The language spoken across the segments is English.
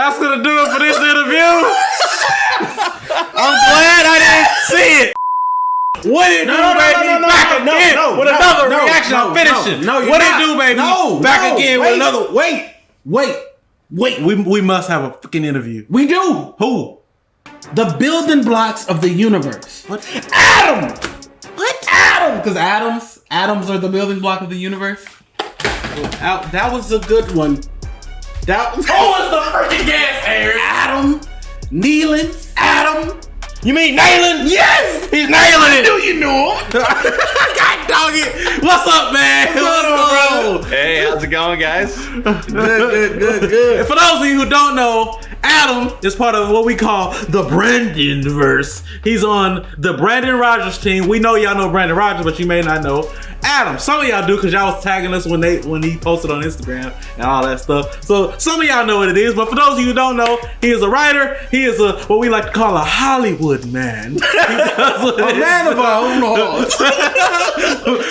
That's gonna do it for this interview. I'm glad I didn't see it. What it do, baby? Back again with another reaction. I'm finishing. What it do, baby? Back again with another. Wait. We must have a fucking interview. We do. Who? The building blocks of the universe. What? Adam. What? Adam. Because atoms are the building block of the universe. That was a good one. That was the freaking guess, Aaron. Adam Neylan. Adam. You mean Neylan? Yes! He's nailing it! I knew you knew him! God dog it! What's up, man? What's going on? Hey, how's it going, guys? Good. And for those of you who don't know, Adam is part of what we call the Brandonverse. He's on the Brandon Rogers team. We know y'all know Brandon Rogers, but you may not know Adam. Some of y'all do because y'all was tagging us when he posted on Instagram and all that stuff. So some of y'all know what it is, but for those of you who don't know, he is a writer. He is what we like to call a Hollywood man. A man of our own hearts.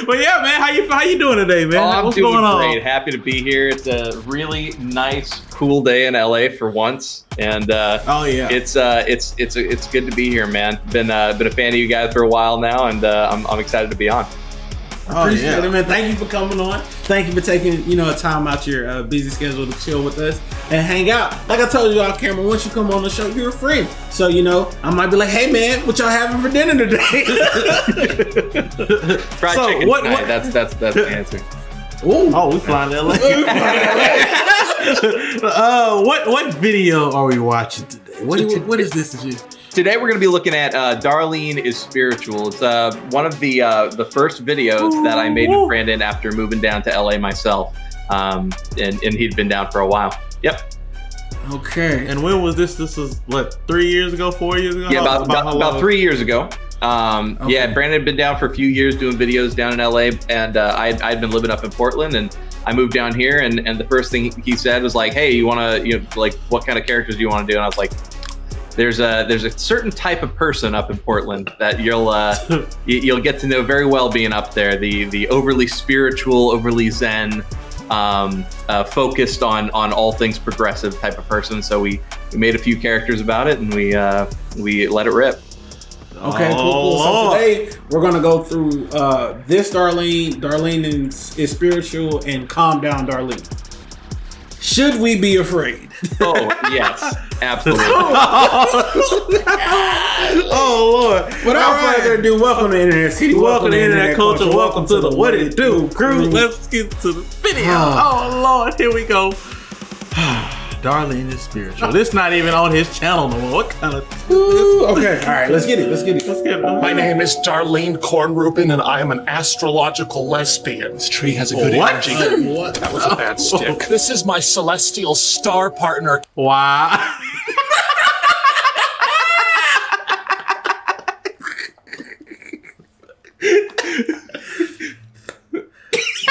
But yeah, man, how you doing today, man? I'm What's doing going on? great. Happy to be here. It's a really nice, cool day in LA for once, and it's good to be here, man. Been a fan of you guys for a while now, and I'm excited to be on. Appreciate it, man. Thank you for coming on. Thank you for taking a time out your busy schedule to chill with us and hang out. Like I told you off camera, once you come on the show, you're a friend. So I might be like, hey man, what y'all having for dinner today? Fried chicken tonight. That's the answer. Ooh. Oh, we flying to LA. What video are we watching today? What is this? Today we're going to be looking at Darlene is Spiritual. It's one of the first videos that I made with Brandon after moving down to LA myself. And he'd been down for a while. Yep. Okay. And when was this? This was what, 3 years ago, 4 years ago? Yeah, about 3 years ago. Okay. Yeah, Brandon had been down for a few years doing videos down in LA, and I'd been living up in Portland, and I moved down here, and the first thing he said was like, hey, you want to, like, what kind of characters do you want to do? And I was like, there's a certain type of person up in Portland that you'll get to know very well being up there. The overly spiritual, overly zen, focused on all things progressive type of person. So we made a few characters about it, and we let it rip. Okay, cool. So today we're gonna go through this Darlene. Darlene is spiritual, and Calm Down Darlene. Should we be afraid? Oh yes, absolutely. Oh Lord! Without further ado, welcome to InternetCity. Welcome to Internet Culture. Welcome to the What It Do crew. Let's get to the video. Oh Lord, here we go. Darlene is spiritual. This not even on his channel no more. What kind of? Okay, all right, let's get it. My name is Darlene Kornruben, and I am an astrological lesbian. This tree has a good energy. What? That was a bad stick. This is my celestial star partner. Wow.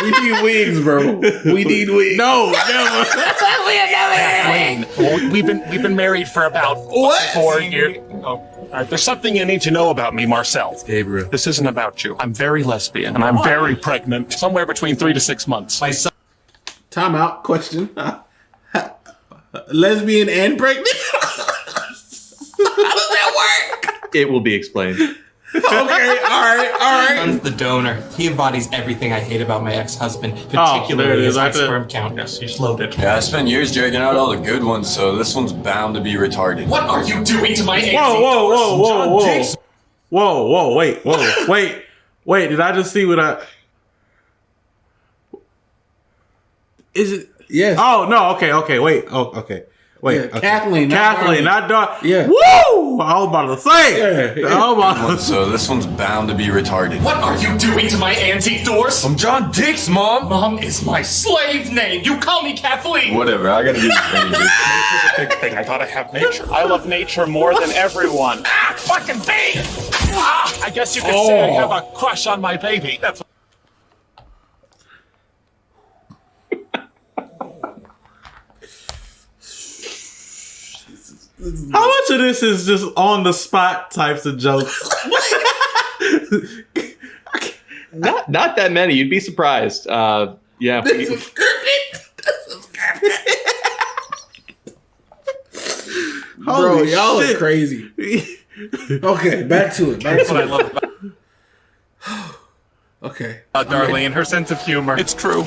We need wigs, bro. We need wigs. No, never. We've been married for about 4 years. All right, there's something you need to know about me, Marcel. Gabriel. This isn't about you. I'm very lesbian, and I'm very pregnant. Somewhere between 3 to 6 months. My son. Time out. Question. Lesbian and pregnant? How does that work? It will be explained. Okay, all right. Son's the donor. He embodies everything I hate about my ex-husband, particularly his high sperm count. Yes, he's loaded. Yeah, I spent years dragging out all the good ones, so this one's bound to be retarded. What are you doing to my auntie? Whoa, wait, did I just see what I... Is it... Yes. Oh, no, okay, wait. Oh, okay. Wait, Yeah, okay. Kathleen, not Darlene. Yeah. Woo! I was about to say. Yeah. So this one's bound to be retarded. What are you doing to my auntie, Doris? I'm John Dix, Mom! Mom is my slave name. You call me Kathleen. Whatever, I gotta do this thing. Nature's a big thing. I gotta have nature. I love nature more than everyone. Fucking bee! I guess you could say I have a crush on my baby. That's How much of this is just on the spot types of jokes? Not that many. You'd be surprised. Yeah. This is scripted. Bro, y'all are crazy. Okay, back to it. That's what I love about Okay. Darlene, her sense of humor. It's true.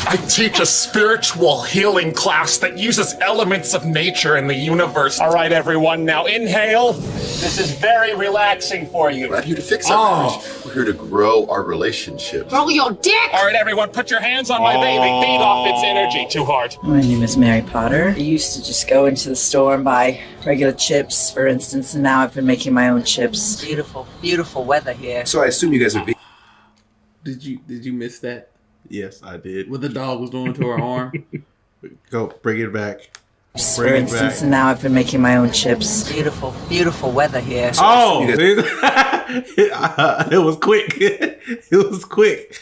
I teach a spiritual healing class that uses elements of nature and the universe. All right, everyone, now inhale. This is very relaxing for you. We're not here to fix our marriage. We're here to grow our relationship. Roll your dick! All right, everyone, put your hands on my baby. Feed off its energy. Too hard. My name is Mary Potter. I used to just go into the store and buy regular chips, for instance, and now I've been making my own chips. Beautiful, beautiful weather here. So I assume you guys are vegan. Did you miss that? Yes, I did. What the dog was doing to her arm? Go, bring it back. For instance, and now I've been making my own chips. Beautiful, beautiful weather here. Oh, it was quick. It was quick.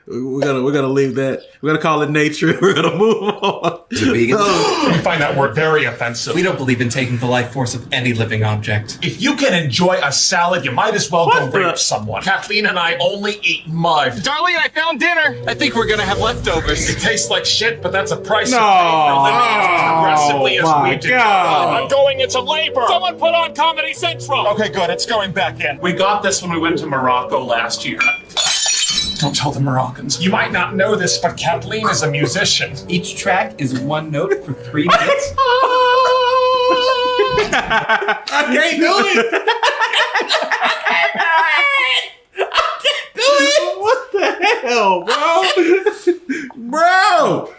We're gonna leave that. We're gonna call it nature. We're gonna move on. I find that word very offensive. We don't believe in taking the life force of any living object. If you can enjoy a salad, you might as well go rape someone. Kathleen and I only eat mud. Darlene, I found dinner. I think we're gonna have leftovers. It tastes like shit, but that's a price to pay for living as progressively as we do. I'm going into labor. Someone put on Comedy Central. Okay, good. It's going back in. We got this when we went to Morocco last year. Don't tell the Moroccans. You might not know this, but Kathleen is a musician. Each track is one note for 3 minutes. I can't do it. What the hell, bro?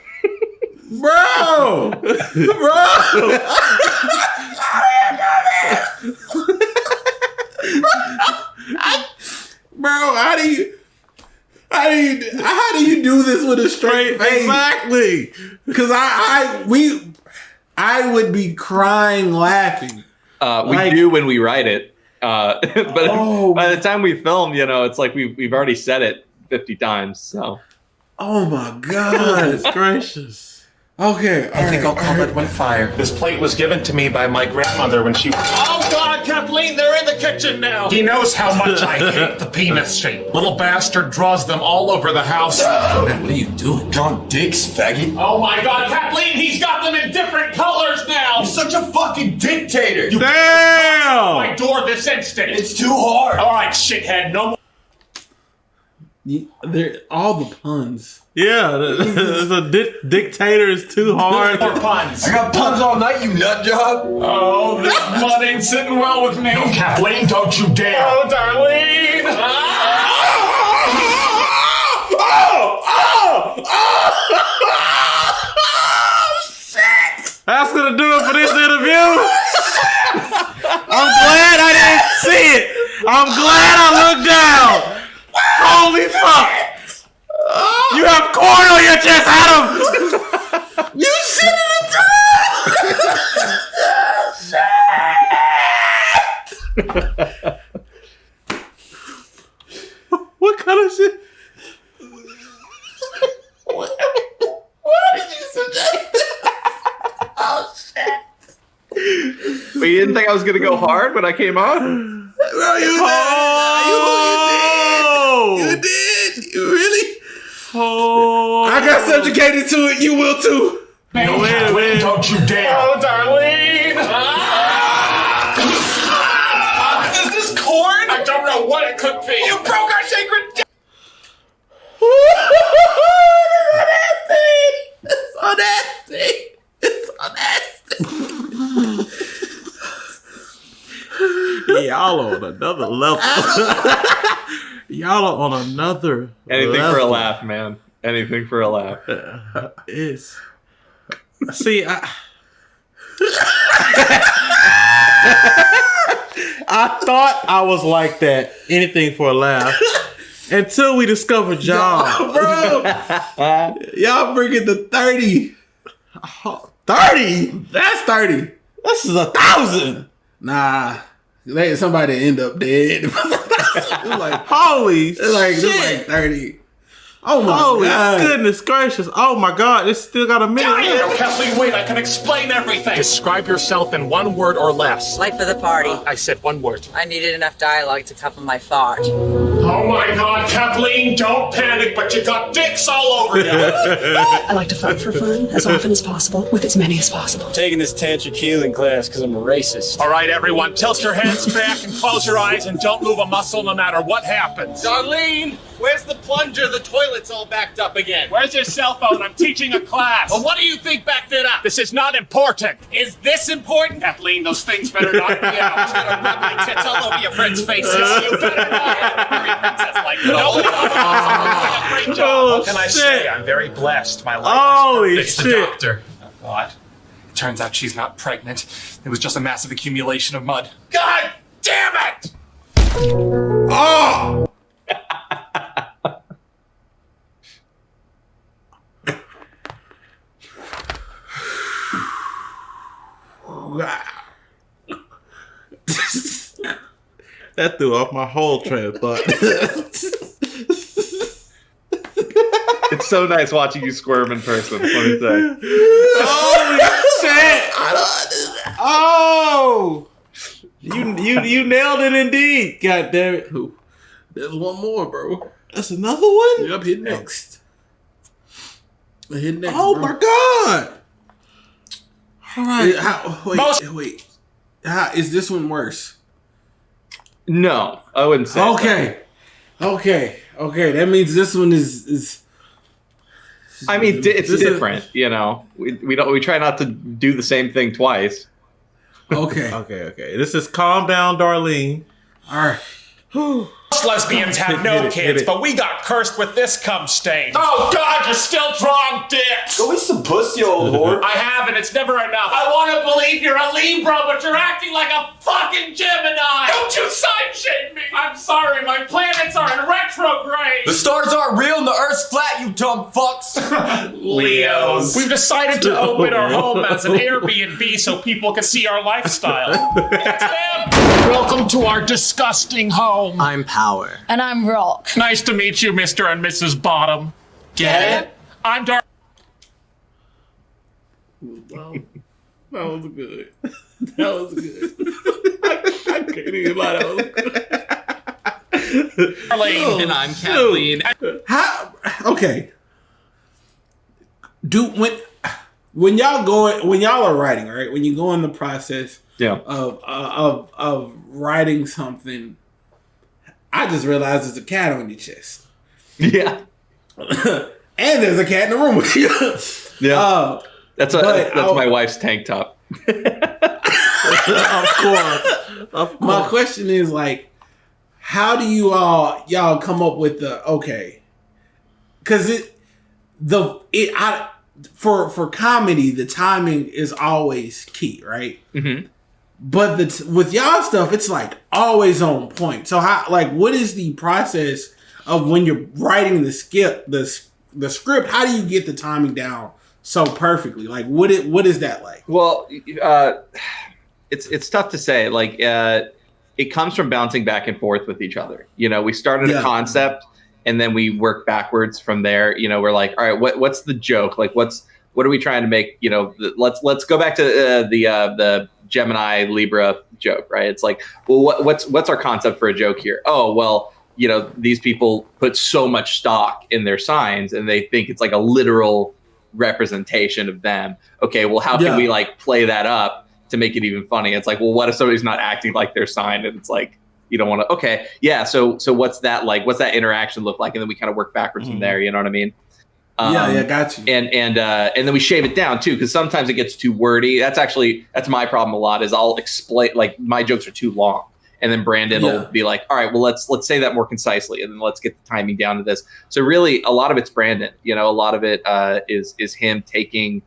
Bro, how do you do this with a straight face? Exactly. Because I would be crying laughing. We do when we write it. But by the time we film, it's like we've already said it 50 times. So. Oh my God. Goodness gracious. Okay. I think I'll call that one fire. This plate was given to me by my grandmother when she... Oh God, Kathleen, they're in the kitchen now. He knows how much I hate the penis shape. Little bastard draws them all over the house. Man, what are you doing? Drawing dicks, faggot. Oh my God, Kathleen, he's got them in different colors now. You're such a fucking dictator. You Damn! my door this instant. It's too hard. All right, shithead, no more. They're all the puns. Yeah, the dictator is too hard. More puns. I got puns all night, you nut job. Oh, this mud ain't sitting well with me. No, Kathleen, don't you dare. Oh, Darlene. That's gonna do it for this interview. I'm glad I didn't see it. I'm glad I looked down. Holy fuck! You have corn on your chest, Adam. You shit in the What kind of shit? What did you suggest? Oh shit! But you didn't think I was gonna go hard when I came on? Bro, you did. You really? Oh, I got subjugated to it. You will too. No, Kathleen, don't you dare. Oh, Darlene. Is this corn? I don't know what it could be. You broke our sacred... It's so nasty. It's so nasty. y'all on another level. Y'all are on another Anything level. for a laugh, man. Anything for a laugh. It's... See, I thought I was like that. Anything for a laugh. Until we discovered y'all. Bro, y'all bringing the 30. 30? That's 30. This is 1,000. Nah. Somebody end up dead. Holy it's shit. like 30. Oh my Holy God. goodness gracious. Oh my God. It's still got a minute No, left. Kathleen, wait, I can explain everything. Describe yourself in one word or less. Late for the party. I said one word. I needed enough dialogue to couple my thought. Oh my God, Kathleen, Don't panic, but you got dicks all over you. I like to fuck for fun as often as possible with as many as possible. Taking this tantric healing class because I'm a racist. All right, everyone, tilt your heads back and close your eyes and don't move a muscle no matter what happens. Darlene, where's the plunger? The toilet's all backed up again. Where's your cell phone? I'm teaching a class. Well, what do you think backed it up? This is not important. Is this important? Kathleen, those things better not be out. I'm gonna rub my tits all over your friends' faces. You better not. Every princess like that. Great job. What can I say? I'm very blessed. My life Holy is perfect. shit. The doctor. Oh, God. It turns out she's not pregnant. It was just a massive accumulation of mud. God damn it! Oh! That threw off my whole train of thought. It's so nice watching you squirm in person. Let me say. Holy shit! Oh! You nailed it indeed. God damn it. Who? There's one more, bro. That's another one? Yep, hit next. Hit next. Oh bro. my god! All right. Wait. How is this one worse? No, I wouldn't say. Okay. That means this one is. I mean, it's different. You know, we try not to do the same thing twice. Okay. Okay. This is Calm Down, Darlene. All right. Most lesbians have no kids, but we got cursed with this cum stain. Oh God, you're still drawing dicks. Go eat some pussy, old whore. I have, and it's never enough. I want to believe you're a Libra, but you're acting like a fucking Gemini. Don't you side shame me. I'm sorry, my planets are in retrograde. The stars aren't real and the earth's flat, you dumb fucks. Leos. We've decided to open our home as an Airbnb so people can see our lifestyle. That's them. Welcome to our disgusting home. I'm Power. And I'm Rock. Nice to meet you, Mr. and Mrs. Bottom. Get it? I'm Dark. That was good. I can't even lie. That was good. Darlene, and I'm Kathleen. Okay. When y'all are writing, right? When you go in the process of writing something, I just realized there's a cat on your chest. Yeah. And there's a cat in the room with you. Yeah. That's my wife's tank top. Of course. My question is like, how do y'all come up with the okay? Because for comedy, the timing is always key, right? Mm-hmm. But with y'all stuff, it's like always on point. So what is the process of when you're writing the script? How do you get the timing down so perfectly? Like what is that like? Well, it's tough to say. Like it comes from bouncing back and forth with each other. You know, we started a concept and then we work backwards from there. You know, we're like, all right, what's the joke? Like what are we trying to make? You know, let's go back to the Gemini Libra joke, right? It's like, well, what's our concept for a joke here? Oh, well, you know, these people put so much stock in their signs and they think it's like a literal representation of them. Okay, well, how can we like play that up to make it even funny? It's like, well, what if somebody's not acting like their sign? And it's like, you don't want to. Okay, yeah. So what's that like? What's that interaction look like? And then we kind of work backwards from there. You know what I mean? Got you. And then we shave it down too, because sometimes it gets too wordy. That's my problem a lot. Is I'll explain, like, my jokes are too long, and then Brandon will be like, all right, well, let's say that more concisely, and then let's get the timing down to this. So really, a lot of it's Brandon. You know, a lot of it is him taking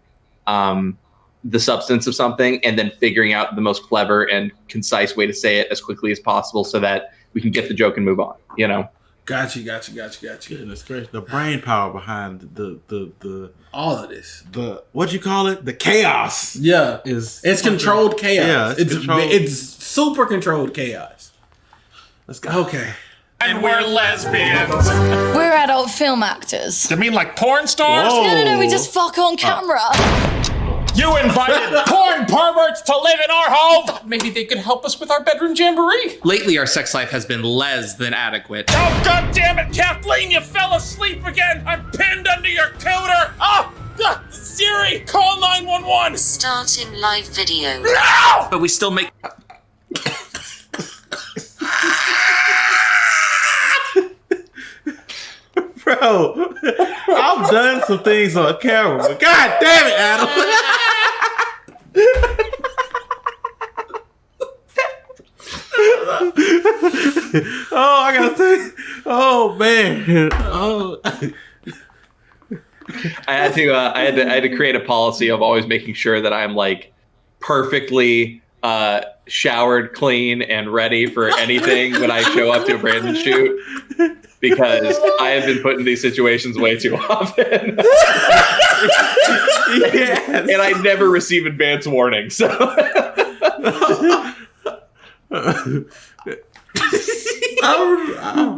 the substance of something and then figuring out the most clever and concise way to say it as quickly as possible, so that we can get the joke and move on. You know. Got you. Goodness gracious. The brain power behind the all of this. What'd you call it? The chaos. Yeah. It's controlled chaos. Yeah, it's super controlled chaos. Let's go. Okay. And we're lesbians. We're adult film actors. You mean like porn stars? Whoa. No, we just fuck on camera. You invited porn perverts to live in our home? Thought maybe they could help us with our bedroom jamboree. Lately, our sex life has been less than adequate. Oh, God damn it, Kathleen, you fell 911! Starting live video. No! But we still make. Bro, I've done some things on camera, but god damn it, Adam. Oh, I gotta think. Oh man. Oh. I had to create a policy of always making sure that I'm like perfectly showered, clean, and ready for anything when I show up to a Brandon shoot, because I have been put in these situations way too often. Yes. And I never receive advance warning. So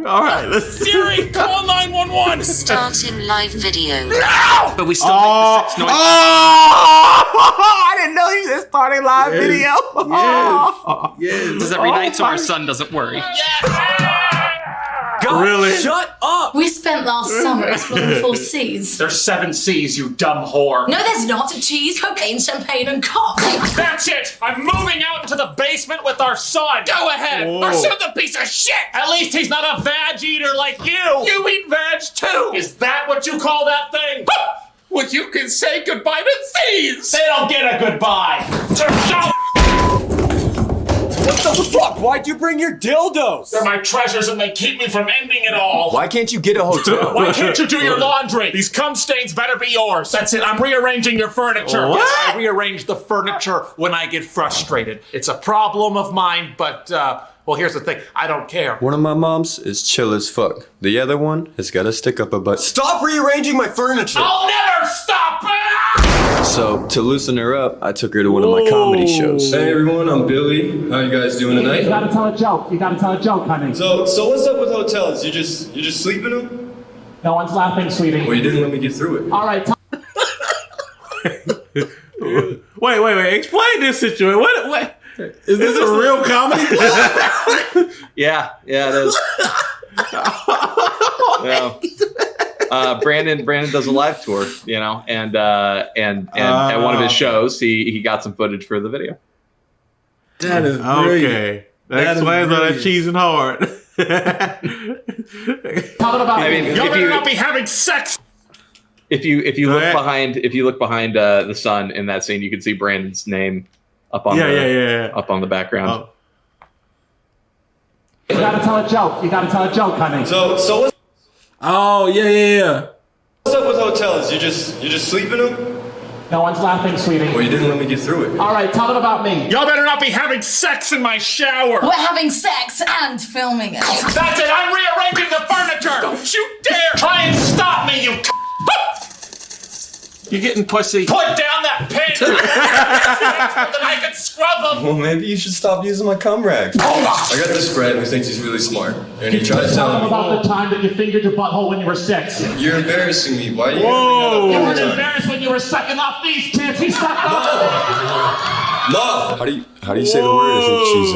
all right, let's Siri, call 911! Starting live video. No! But we still make the sex noise. I didn't know you just started live video. Yes. Does every night so our son doesn't worry. God, really? Shut up! We spent last summer exploring the 4 seas. There's 7 C's, you dumb whore. No, there's not. Cheese, cocaine, champagne, and cock. That's it! I'm moving out into the basement with our son! Go ahead! Whoa. Our son's a piece of shit! At least he's not a vag eater like you! You eat veg too! Is that what you call that thing? Well, you can say goodbye to thieves! They don't get a goodbye! What the fuck? Why'd you bring your dildos? They're my treasures and they keep me from ending it all! Why can't you get a hotel? Why can't you do your laundry? These cum stains better be yours. That's it. I'm rearranging your furniture. What? Yes, I rearrange the furniture when I get frustrated. It's a problem of mine, but, well, here's the thing. I don't care. One of my moms is chill as fuck. The other one has got a stick up her butt. Stop rearranging my furniture! I'll never stop! So, to loosen her up, I took her to one of my comedy shows. Hey everyone, I'm Billy. How you guys doing tonight? You gotta tell a joke. You gotta tell a joke, honey. So what's up with hotels? You just sleep in them? No one's laughing, sweetie. Well, you didn't let me get through it. All right. Wait. Explain this situation. What? Is this a real comedy? yeah, it is. Yeah. Brandon does a live tour, you know, and at one of his shows, he got some footage for the video. That is brilliant. Okay. That explains all that cheese and hard. Talking about, I mean, y'all better not be having sex. If you look behind the sun in that scene, you can see Brandon's name up on up on the background. You gotta tell a joke. You gotta tell a joke, honey. So what's Oh, yeah. What's up with hotels? You just sleep in them? No one's laughing, sweetie. Well, you didn't let me get through it. All right, tell them about me. Y'all better not be having sex in my shower. We're having sex and filming it. That's it. I'm rearranging the furniture. Don't you dare try and stop me, you. You're getting pussy. Put down that pen. So that I can scrub them. Well, maybe you should stop using my cum rag. I got this friend who thinks he's really smart, and he tries Tell telling them me, about the time that you fingered your butthole when you were 6. "You're embarrassing me. Why do you You bring that up all were the time?" embarrassed when you were sucking off these tits. He sucked off. Love. How do you say the word? I think she's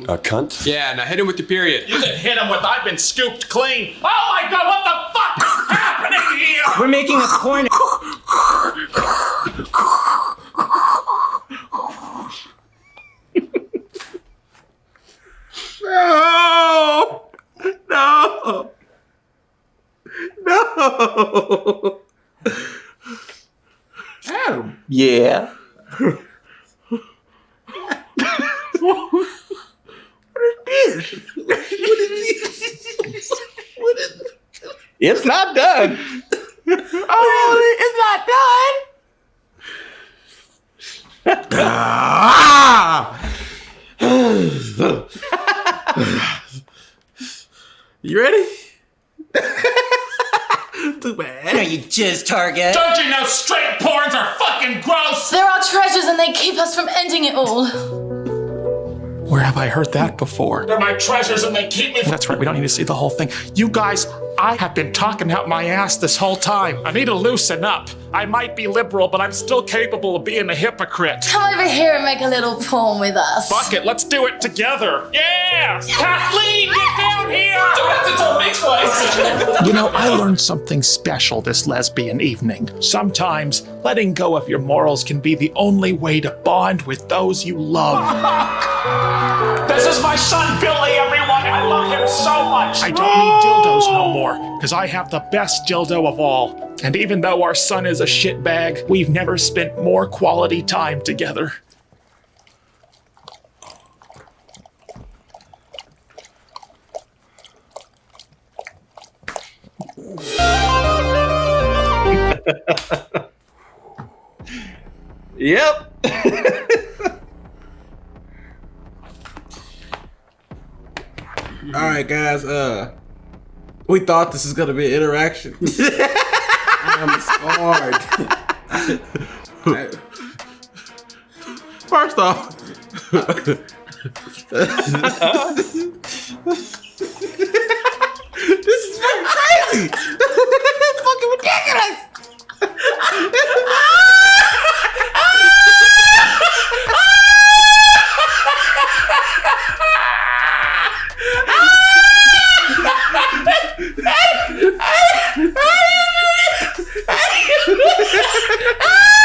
a cunt. Yeah, now hit him with your period. You can hit him with I've been scooped clean. Oh my god, what the fuck is happening here? We're making a porn. No. Adam. Yeah. It's not done. Oh, it's not done. You ready? Too bad. Are you jizz target? Don't you know straight porns are fucking gross? They're our treasures and they keep us from ending it all. Where have I heard that before? They're my treasures and they keep me. That's right, we don't need to see the whole thing. You guys, I have been talking out my ass this whole time. I need to loosen up. I might be liberal, but I'm still capable of being a hypocrite. Come over here and make a little porn with us. Fuck it, let's do it together. Yeah! Kathleen, get down here! Don't have to tell me twice! You know, I learned something special this lesbian evening. Sometimes letting go of your morals can be the only way to bond with those you love. This is my son, Billy, everyone! I love him so much! I don't need dildos no more, because I have the best dildo of all. And even though our son is a shitbag, we've never spent more quality time together. Yep. All right, guys. We thought this is gonna be an interaction. I'm scarred. First off, this is fucking crazy. This is fucking ridiculous.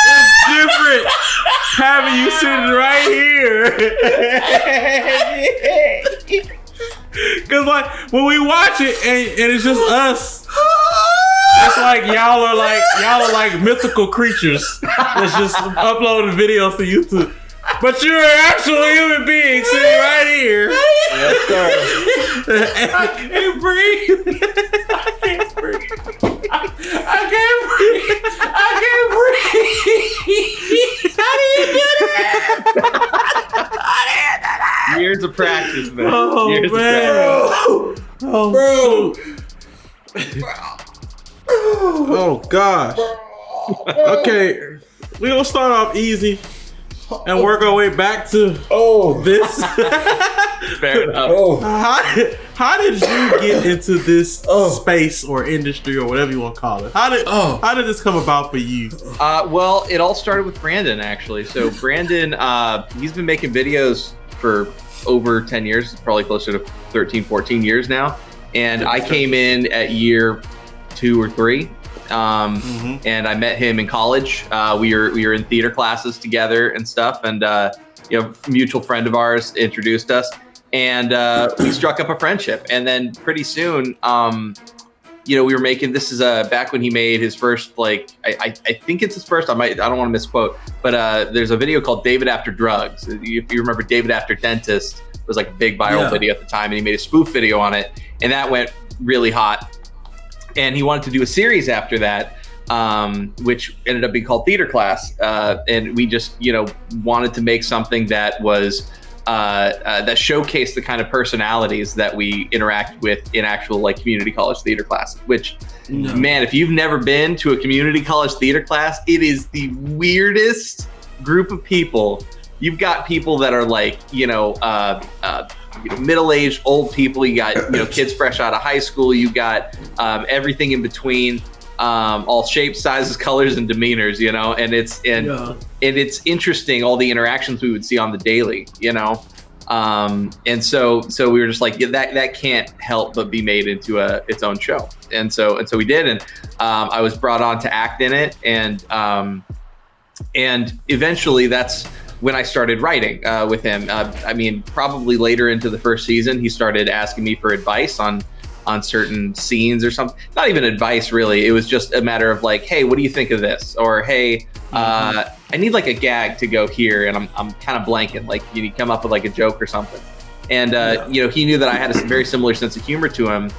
It's different having you sitting right here. Cause like when we watch it and it's just us, it's like y'all are like mythical creatures that's just uploading videos to YouTube. But you're an actual human being sitting right here. Yes, sir. I can't breathe. I can't breathe. I can't breathe. I can't breathe. How do you do that? Years of practice, man. Oh, Years man. Of Bro. Oh, gosh. Okay. We're going to start off easy and work our way back to this. Fair enough. How did you get into this space or industry or whatever you want to call it? How did this come about for you? Well, it all started with Brandon, actually. So Brandon, he's been making videos for over 10 years, probably closer to 13, 14 years now. And I came in at year 2 or 3. And I met him in college. We were in theater classes together and stuff. And a mutual friend of ours introduced us, and we struck up a friendship. And then pretty soon, we were making, this is back when he made his first, like, I think it's his first, I don't want to misquote, but there's a video called David After Drugs. If you remember, David After Dentist was like a big viral video at the time, and he made a spoof video on it, and that went really hot. And he wanted to do a series after that, which ended up being called Theater Class. And we just, wanted to make something that was that showcased the kind of personalities that we interact with in actual like community college theater classes. Which, man, if you've never been to a community college theater class, it is the weirdest group of people. You've got people that are like, middle-aged old people. You got kids fresh out of high school. You got everything in between, all shapes, sizes, colors, and demeanors. And it's interesting, all the interactions we would see on the daily. And so we were just like, that can't help but be made into its own show. And so we did, and I was brought on to act in it, and eventually that's when I started writing with him. Probably later into the first season, he started asking me for advice on certain scenes or something. Not even advice, really. It was just a matter of like, hey, what do you think of this? Or, hey, I need like a gag to go here, and I'm kind of blanking. Like, you come up with like a joke or something. And, he knew that I had a very similar sense of humor to him.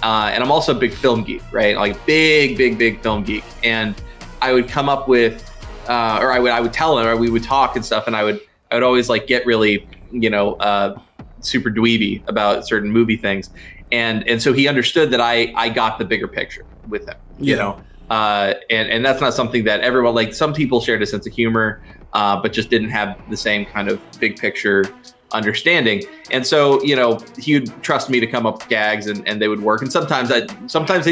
And I'm also a big film geek, right? Like big film geek. And I would come up with, or I would tell him, or we would talk and stuff, and I would always like get really, super dweeby about certain movie things, and so he understood that I got the bigger picture with him, and that's not something that everyone, like, some people shared a sense of humor, but just didn't have the same kind of big picture understanding. And so, he would trust me to come up with gags, and they would work. And sometimes they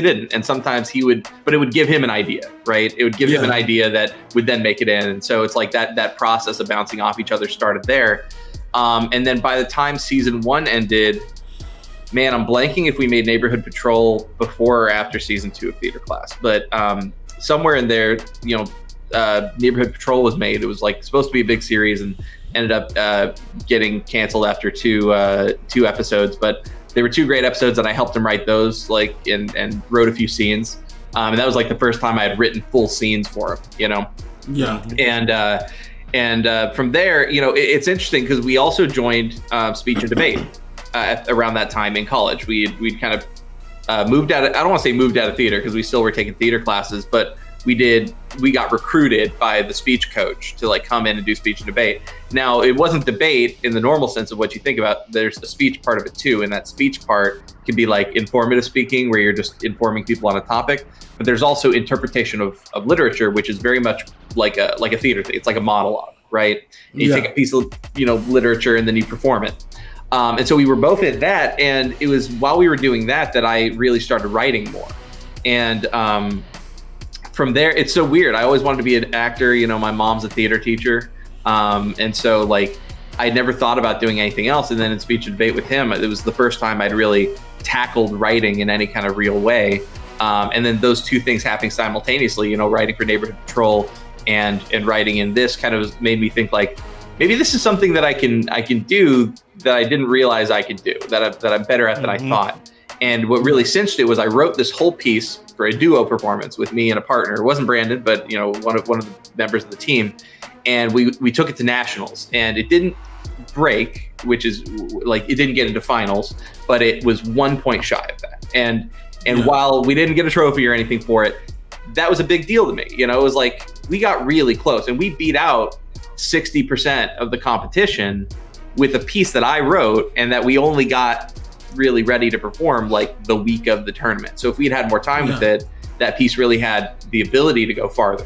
didn't. And sometimes he would, but it would give him an idea, right? It would give him an idea that would then make it in. And so it's like that process of bouncing off each other started there. And then by the time season 1 ended, man, I'm blanking if we made Neighborhood Patrol before or after season 2 of Theater Class, but somewhere in there, Neighborhood Patrol was made. It was like supposed to be a big series and ended up getting canceled after two episodes, but they were 2 great episodes, and I helped him write those, and wrote a few scenes. And that was like the first time I had written full scenes for him, Yeah. And from there, it's interesting because we also joined speech and debate around that time in college. We'd kind of moved out of, I don't want to say moved out of theater because we still were taking theater classes, but we got recruited by the speech coach to come in and do speech and debate. Now, it wasn't debate in the normal sense of what you think about. There's a speech part of it too, and that speech part can be like informative speaking, where you're just informing people on a topic. But there's also interpretation of literature, which is very much like a theater thing. It's like a monologue, right? And you take a piece of literature and then you perform it. And so we were both at that, and it was while we were doing that I really started writing more. And from there, it's so weird. I always wanted to be an actor. My mom's a theater teacher. And so I never thought about doing anything else. And then in speech and debate with him, it was the first time I'd really tackled writing in any kind of real way. And then those 2 things happening simultaneously, writing for Neighborhood Patrol and writing in this kind of made me think maybe this is something that I can do that I didn't realize I could do, that I'm better at than I thought. And what really cinched it was I wrote this whole piece for a duo performance with me and a partner. It wasn't Brandon, but one of the members of the team. And we took it to nationals, and it didn't break, which is it didn't get into finals, but it was 1 point shy of that. And while we didn't get a trophy or anything for it, that was a big deal to me. It was we got really close, and we beat out 60% of the competition with a piece that I wrote and that we only got really ready to perform the week of the tournament. So if we'd had more time with it, that piece really had the ability to go farther.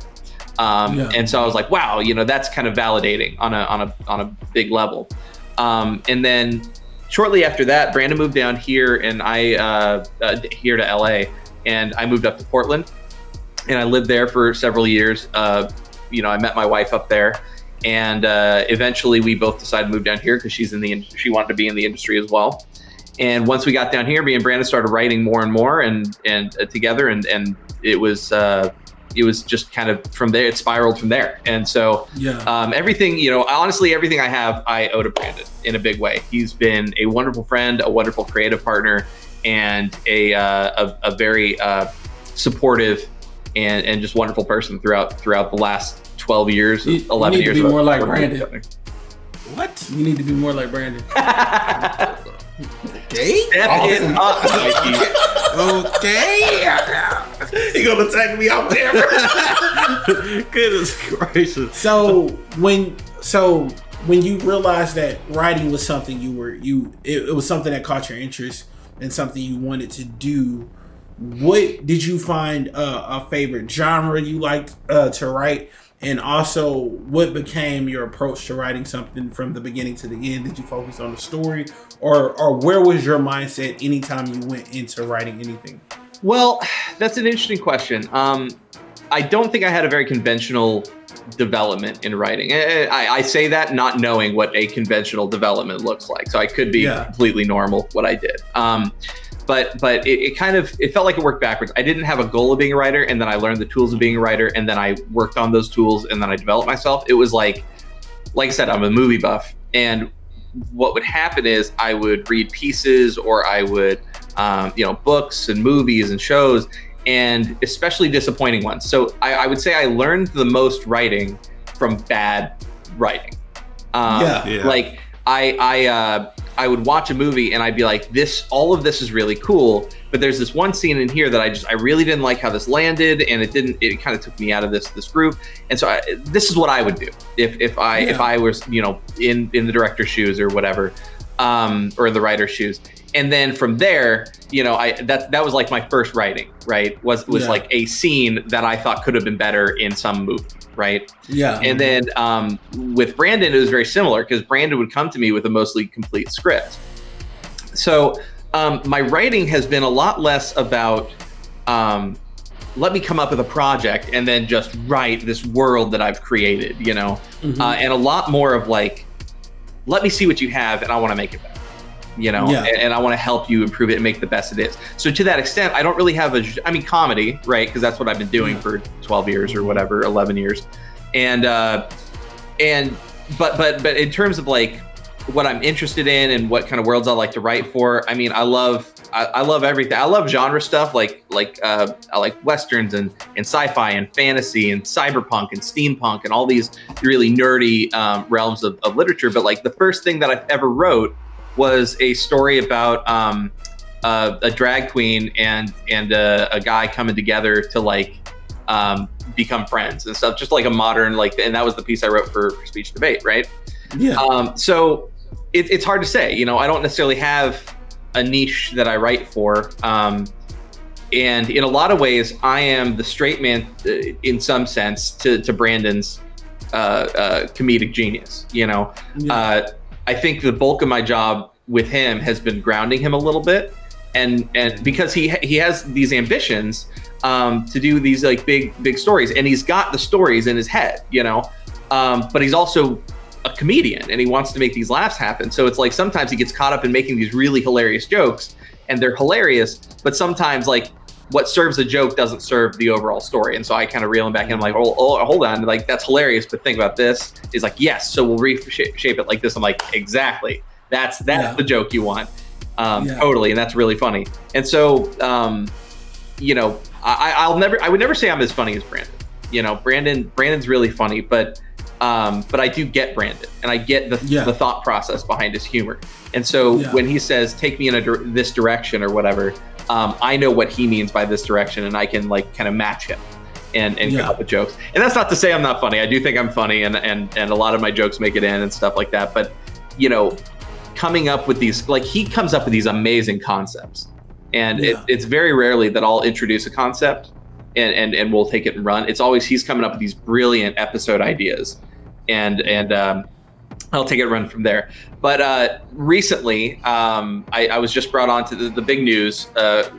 And so I was like, wow, that's kind of validating on a big level. And then shortly after that, Brandon moved down here, and I here to LA, and I moved up to Portland, and I lived there for several years. I met my wife up there, and eventually we both decided to move down here because she wanted to be in the industry as well. And once we got down here, me and Brandon started writing more and more and together, and it was just kind of from there, it spiraled from there. And so everything, honestly, everything I have, I owe to Brandon in a big way. He's been a wonderful friend, a wonderful creative partner, and a very supportive and just wonderful person throughout the last 12 years, 11 years. You need to be more like Brandon. What? You need to be more like Brandon. Okay. Okay. He gonna attack me out there. Goodness gracious. So when you realized that writing was something it was something that caught your interest and something you wanted to do, what did you find a favorite genre you liked to write? And also, what became your approach to writing something from the beginning to the end? Did you focus on the story, or where was your mindset anytime you went into writing anything? Well, that's an interesting question. I don't think I had a very conventional development in writing. I say that not knowing what a conventional development looks like. So I could be completely normal what I did. But it felt like it worked backwards. I didn't have a goal of being a writer, and then I learned the tools of being a writer, and then I worked on those tools, and then I developed myself. It was like I said, I'm a movie buff, and what would happen is I would read pieces, or I would, books and movies and shows, and especially disappointing ones. So I would say I learned the most writing from bad writing. I would watch a movie and I'd be like, all of this is really cool, but there's this one scene in here that I really didn't like how this landed, and it kind of took me out of this group. And so this is what I would do if I was, in the director's shoes or whatever, or in the writer's shoes. And then from there, that was like my first writing, right? Was like a scene that I thought could have been better in some movie. Right. Yeah. And then with Brandon, it was very similar because Brandon would come to me with a mostly complete script. So my writing has been a lot less about let me come up with a project and then just write this world that I've created, and a lot more of let me see what you have and I want to make it better. you know, and I want to help you improve it and make the best it is. So to that extent, I don't really have comedy, right? Because that's what I've been doing for 12 years or whatever, 11 years. But in terms of like what I'm interested in and what kind of worlds I like to write for, I mean, I love everything. I love genre stuff I like westerns and sci-fi and fantasy and cyberpunk and steampunk and all these really nerdy realms of literature. But like the first thing that I've ever wrote was a story about a drag queen and a guy coming together to like become friends and stuff, just like a modern and that was the piece I wrote for Speech Debate, right? So it's hard to say, you know, I don't necessarily have a niche that I write for, and in a lot of ways I am the straight man in some sense to Brandon's comedic genius, you know. I think the bulk of my job with him has been grounding him a little bit, and because he has these ambitions to do these like big stories, and he's got the stories in his head, you know, but he's also a comedian and he wants to make these laughs happen. So it's like sometimes he gets caught up in making these really hilarious jokes, and they're hilarious, but sometimes like what serves a joke doesn't serve the overall story. And so I kind of reel him back in. I'm like, oh, hold on, like that's hilarious, but think about this. He's like, yes, so we'll reshape it like this. I'm like, exactly. That's the joke you want. Totally, and that's really funny. And so, you know, I would never say I'm as funny as Brandon. You know, Brandon's really funny, but I do get Brandon, and I get the thought process behind his humor. And so when he says, take me in this direction or whatever, I know what he means by this direction, and I can like kind of match him and come up with jokes. And that's not to say I'm not funny. I do think I'm funny, and a lot of my jokes make it in and stuff like that. But, you know, coming up with these, like he comes up with these amazing concepts, and it's very rarely that I'll introduce a concept and we'll take it and run. It's always he's coming up with these brilliant episode ideas, and I'll take it and run from there. But recently, I was just brought on to the big news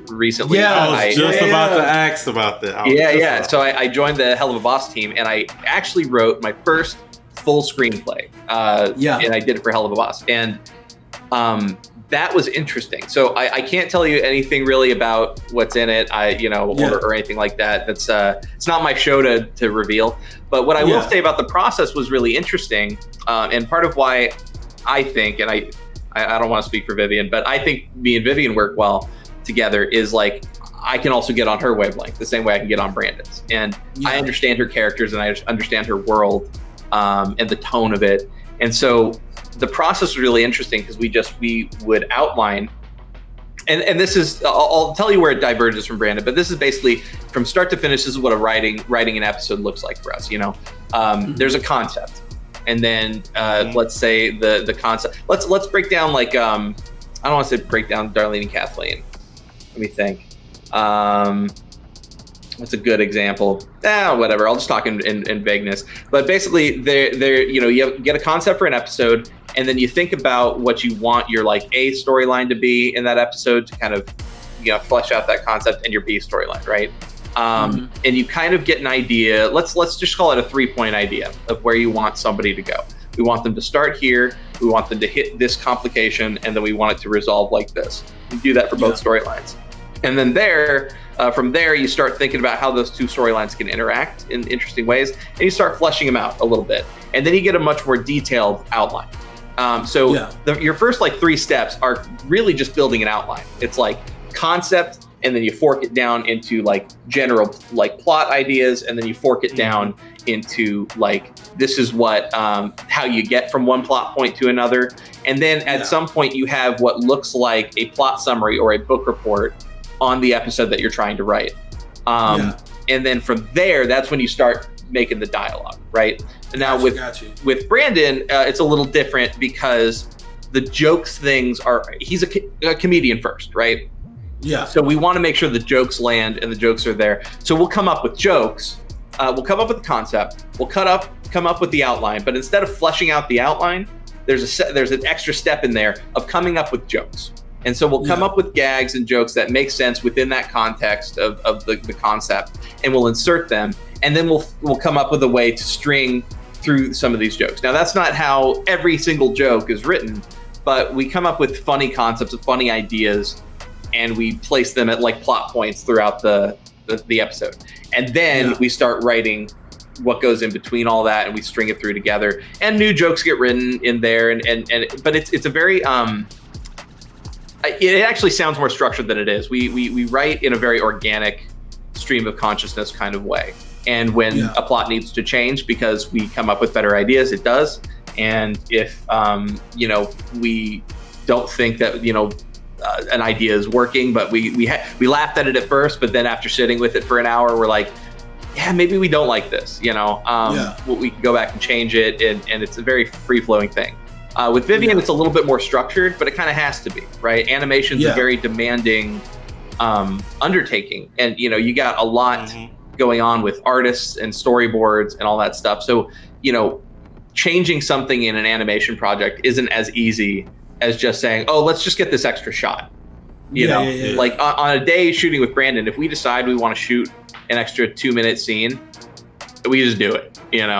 recently. Yeah, I was just about to ask about that. So I joined the Helluva Boss team, and I actually wrote my first full screenplay. And I did it for Helluva Boss. And that was interesting. So I can't tell you anything really about what's in it, or anything like that. That's it's not my show to reveal. But what I will say about the process was really interesting, and part of why I think, and I don't want to speak for Vivian, but I think me and Vivian work well together is like I can also get on her wavelength the same way I can get on Brandon's, and I understand her characters and I understand her world and the tone of it, and so the process was really interesting because we would outline, and this is I'll tell you where it diverges from Brandon, but this is basically from start to finish. This is what writing an episode looks like for us. You know, there's a concept, and then let's say the concept. Let's break down like I don't want to say break down Darlene and Kathleen. Let me think. What's a good example? Whatever. I'll just talk in vagueness. But basically, they're you get a concept for an episode, and then you think about what you want your like A storyline to be in that episode to kind of flesh out that concept, and your B storyline, right? And you kind of get an idea. Let's just call it a 3-point idea of where you want somebody to go. We want them to start here. We want them to hit this complication, and then we want it to resolve like this. We do that for both storylines, and then from there, you start thinking about how those two storylines can interact in interesting ways, and you start fleshing them out a little bit, and then you get a much more detailed outline. Your first like 3 steps are really just building an outline. It's like concept, and then you fork it down into like general like plot ideas, and then you fork it down into like this is what how you get from one plot point to another, and then at some point you have what looks like a plot summary or a book report on the episode that you're trying to write. And then from there, that's when you start making the dialogue, right? And now with Brandon, it's a little different because the jokes things he's a comedian first, right? Yeah. So we want to make sure the jokes land and the jokes are there. So we'll come up with jokes. We'll come up with the concept. We'll come up with the outline. But instead of fleshing out the outline, there's an extra step in there of coming up with jokes. And so we'll come up with gags and jokes that make sense within that context of the concept, and we'll insert them, and then we'll come up with a way to string through some of these jokes. Now, that's not how every single joke is written, but we come up with funny concepts, with funny ideas, and we place them at like plot points throughout the episode. And then we start writing what goes in between all that, and we string it through together, and new jokes get written in there. But it's a very, it actually sounds more structured than it is. We write in a very organic stream of consciousness kind of way. And when a plot needs to change because we come up with better ideas, it does. And if, we don't think that, an idea is working, but we laughed at it at first, but then after sitting with it for an hour, we're like, yeah, maybe we don't like this, we can go back and change it. And it's a very free-flowing thing. With Vivian, it's a little bit more structured, but it kind of has to be, right? Animation's a very demanding undertaking. And, you got a lot going on with artists and storyboards and all that stuff. So, changing something in an animation project isn't as easy as just saying, oh, let's just get this extra shot. Like on a day shooting with Brandon, if we decide we want to shoot an extra 2-minute scene, we just do it, and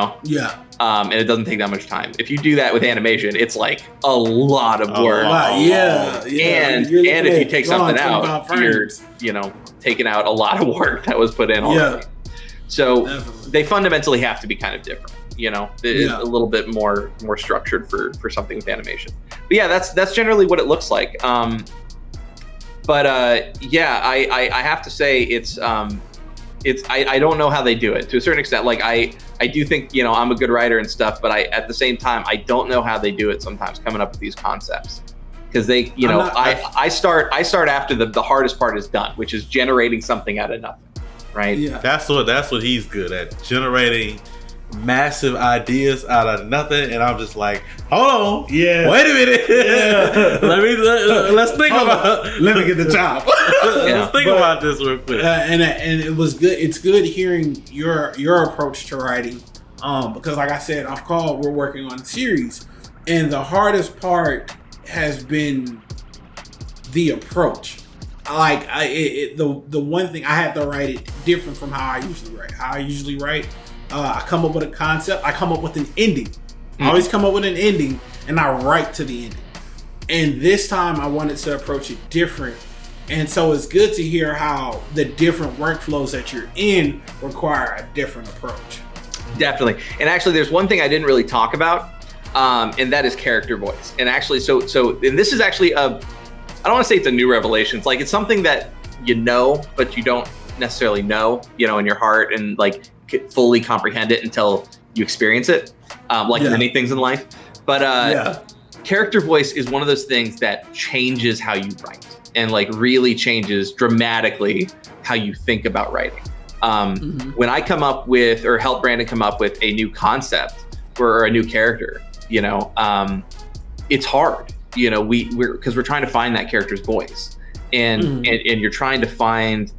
it doesn't take that much time. If you do that with animation, it's like a lot of work. And if you take something out, you're, taking out a lot of work that was put in already. So they fundamentally have to be kind of different. A little bit more structured for something with animation. But yeah, that's generally what it looks like. I have to say I don't know how they do it to a certain extent. Like I do think, I'm a good writer and stuff, but at the same time, I don't know how they do it sometimes coming up with these concepts. Because they, I start after the hardest part is done, which is generating something out of nothing. Right. Yeah. That's what he's good at, generating massive ideas out of nothing. And I'm just like, hold on, wait a minute, let's think about. Let me get the top. Let's think about this real quick. And it was good. It's good hearing your approach to writing, because like I said, we're working on a series, and the hardest part has been the approach. Like the one thing I had to write it different from how I usually write. I come up with a concept. I come up with an ending. I always come up with an ending, and I write to the ending. And this time, I wanted to approach it different. And so it's good to hear how the different workflows that you're in require a different approach. Definitely. And actually, there's one thing I didn't really talk about, and that is character voice. And actually, so and this is actually I don't want to say it's a new revelation. It's like it's something that but you don't necessarily know, in your heart, and like fully comprehend it until you experience it, many things in life. But character voice is one of those things that changes how you write, and like really changes dramatically how you think about writing. When I come up with, or help Brandon come up with a new concept or a new character, it's hard. We're trying to find that character's voice, and you're trying to find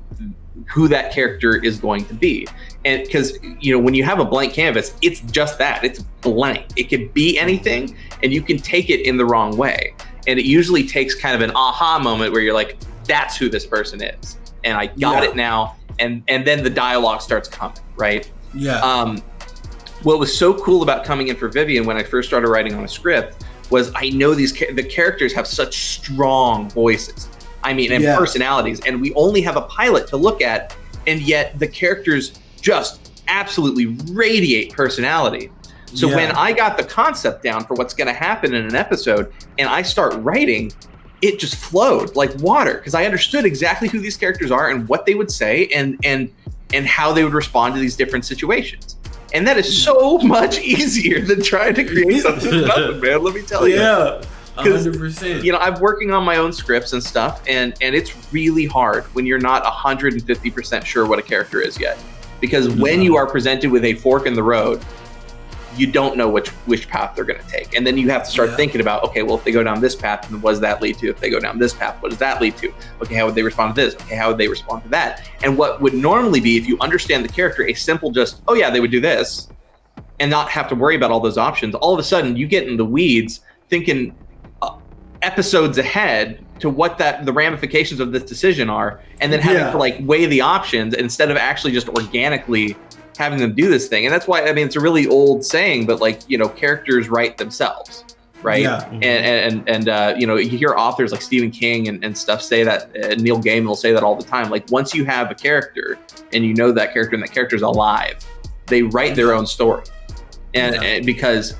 who that character is going to be. And because, when you have a blank canvas, it's just that, it's blank. It could be anything, and you can take it in the wrong way. And it usually takes kind of an aha moment where you're like, that's who this person is. And I got it now. And then the dialogue starts coming, right? Yeah. What was so cool about coming in for Vivian when I first started writing on a script was I know the characters have such strong voices. I mean, and personalities. And we only have a pilot to look at, and yet the characters just absolutely radiate personality. So when I got the concept down for what's going to happen in an episode, and I start writing, it just flowed like water, because I understood exactly who these characters are and what they would say, and how they would respond to these different situations. And that is so much easier than trying to create something from nothing, man. Let me tell you. Yeah. 100%. I'm working on my own scripts and stuff, and it's really hard when you're not 150% sure what a character is yet. Because when you are presented with a fork in the road, you don't know which path they're going to take. And then you have to start thinking about, okay, well, if they go down this path, then what does that lead to? If they go down this path, what does that lead to? Okay, how would they respond to this? Okay, how would they respond to that? And what would normally be, if you understand the character, a simple just, oh yeah, they would do this, and not have to worry about all those options, all of a sudden you get in the weeds thinking episodes ahead to what the ramifications of this decision are, and then having to weigh the options instead of actually just organically having them do this thing. And that's why, it's a really old saying, but characters write themselves. right? Yeah. And you know, you hear authors like Stephen King and stuff say that, Neil Gaiman will say that all the time. Like, once you have a character and you know that character and that character's alive, they write their own story. And because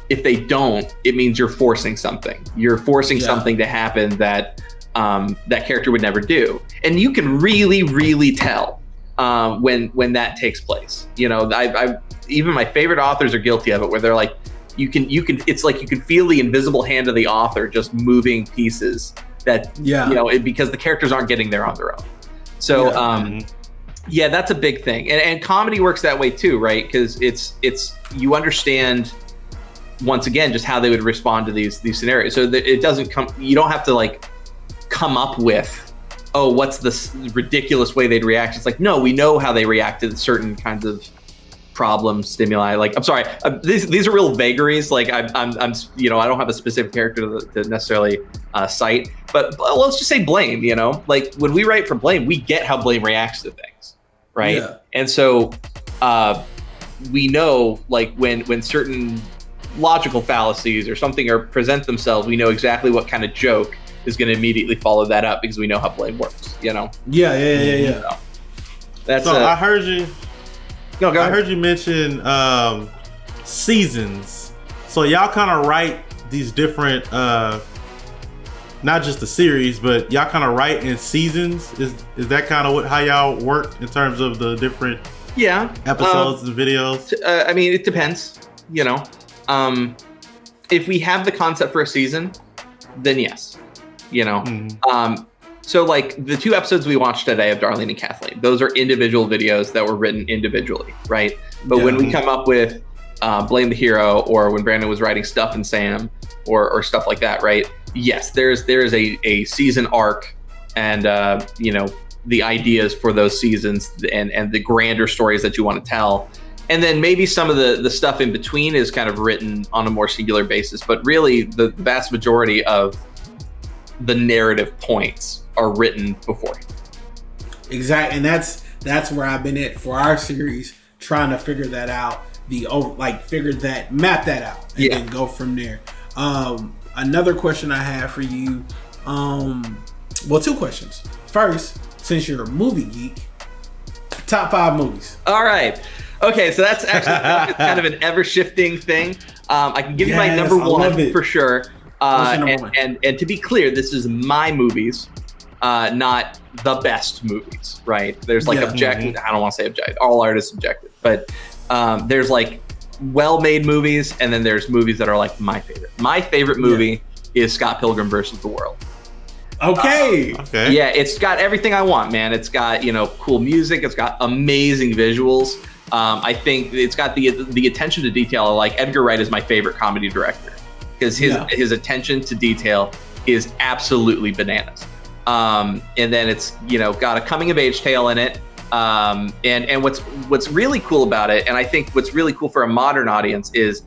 if they don't, it means you're forcing something. You're forcing something to happen that that character would never do. And you can really, really tell when that takes place. You know, I even my favorite authors are guilty of it, where they're like, you can it's like you can feel the invisible hand of the author just moving pieces that you know, because the characters aren't getting there on their own. So yeah, that's a big thing. And comedy works that way too, right? Because it's you understand, once again, just how they would respond to these scenarios. So that it doesn't come, you don't have to like come up with, oh, what's this ridiculous way they'd react. It's like, no, we know how they react to certain kinds of problem stimuli. Like, I'm sorry, these are real vagaries. Like, I'm you know, I don't have a specific character to necessarily cite, but let's just say Blame. You know, like when we write for Blame, we get how Blame reacts to things, right? Yeah. And so we know, like, when certain logical fallacies or something present themselves, we know exactly what kind of joke is going to immediately follow that up, because we know how Blame works. You know? Yeah. So that's. So I heard you. No, go ahead. I heard you mention seasons. So y'all kind of write these different, not just the series, but y'all kind of write in seasons. Is that kind of how y'all work in terms of the different episodes and videos? I mean, it depends. You know, if we have the concept for a season, then yes. You know, so like the 2 episodes we watched today of Darlene and Kathleen, those are individual videos that were written individually, right? But when we come up with Blame the Hero, or when Brandon was writing Stuff and Sam, or stuff like that, right? Yes, there is a season arc, and you know, the ideas for those seasons and the grander stories that you want to tell. And then maybe some of the stuff in between is kind of written on a more singular basis. But really, the vast majority of the narrative points are written beforehand. Exactly, and that's where I've been at for our series, trying to figure that out, map that out, and then go from there. Another question I have for you, well, 2 questions. First, since you're a movie geek, top 5 movies. All right. Okay, so that's actually kind of an ever-shifting thing. I can give you my number 1 for sure. And to be clear, this is my movies, not the best movies, right? There's like objective. I don't want to say objective. All art is subjective, but there's like well-made movies, and then there's movies that are like my favorite. My favorite movie is Scott Pilgrim versus the World. Okay. Yeah, it's got everything I want, man. It's got, you know, cool music. It's got amazing visuals. I think it's got the attention to detail. Like, Edgar Wright is my favorite comedy director, because his attention to detail is absolutely bananas. And then it's, you know, got a coming of age tale in it. And what's really cool about it, and I think what's really cool for a modern audience, is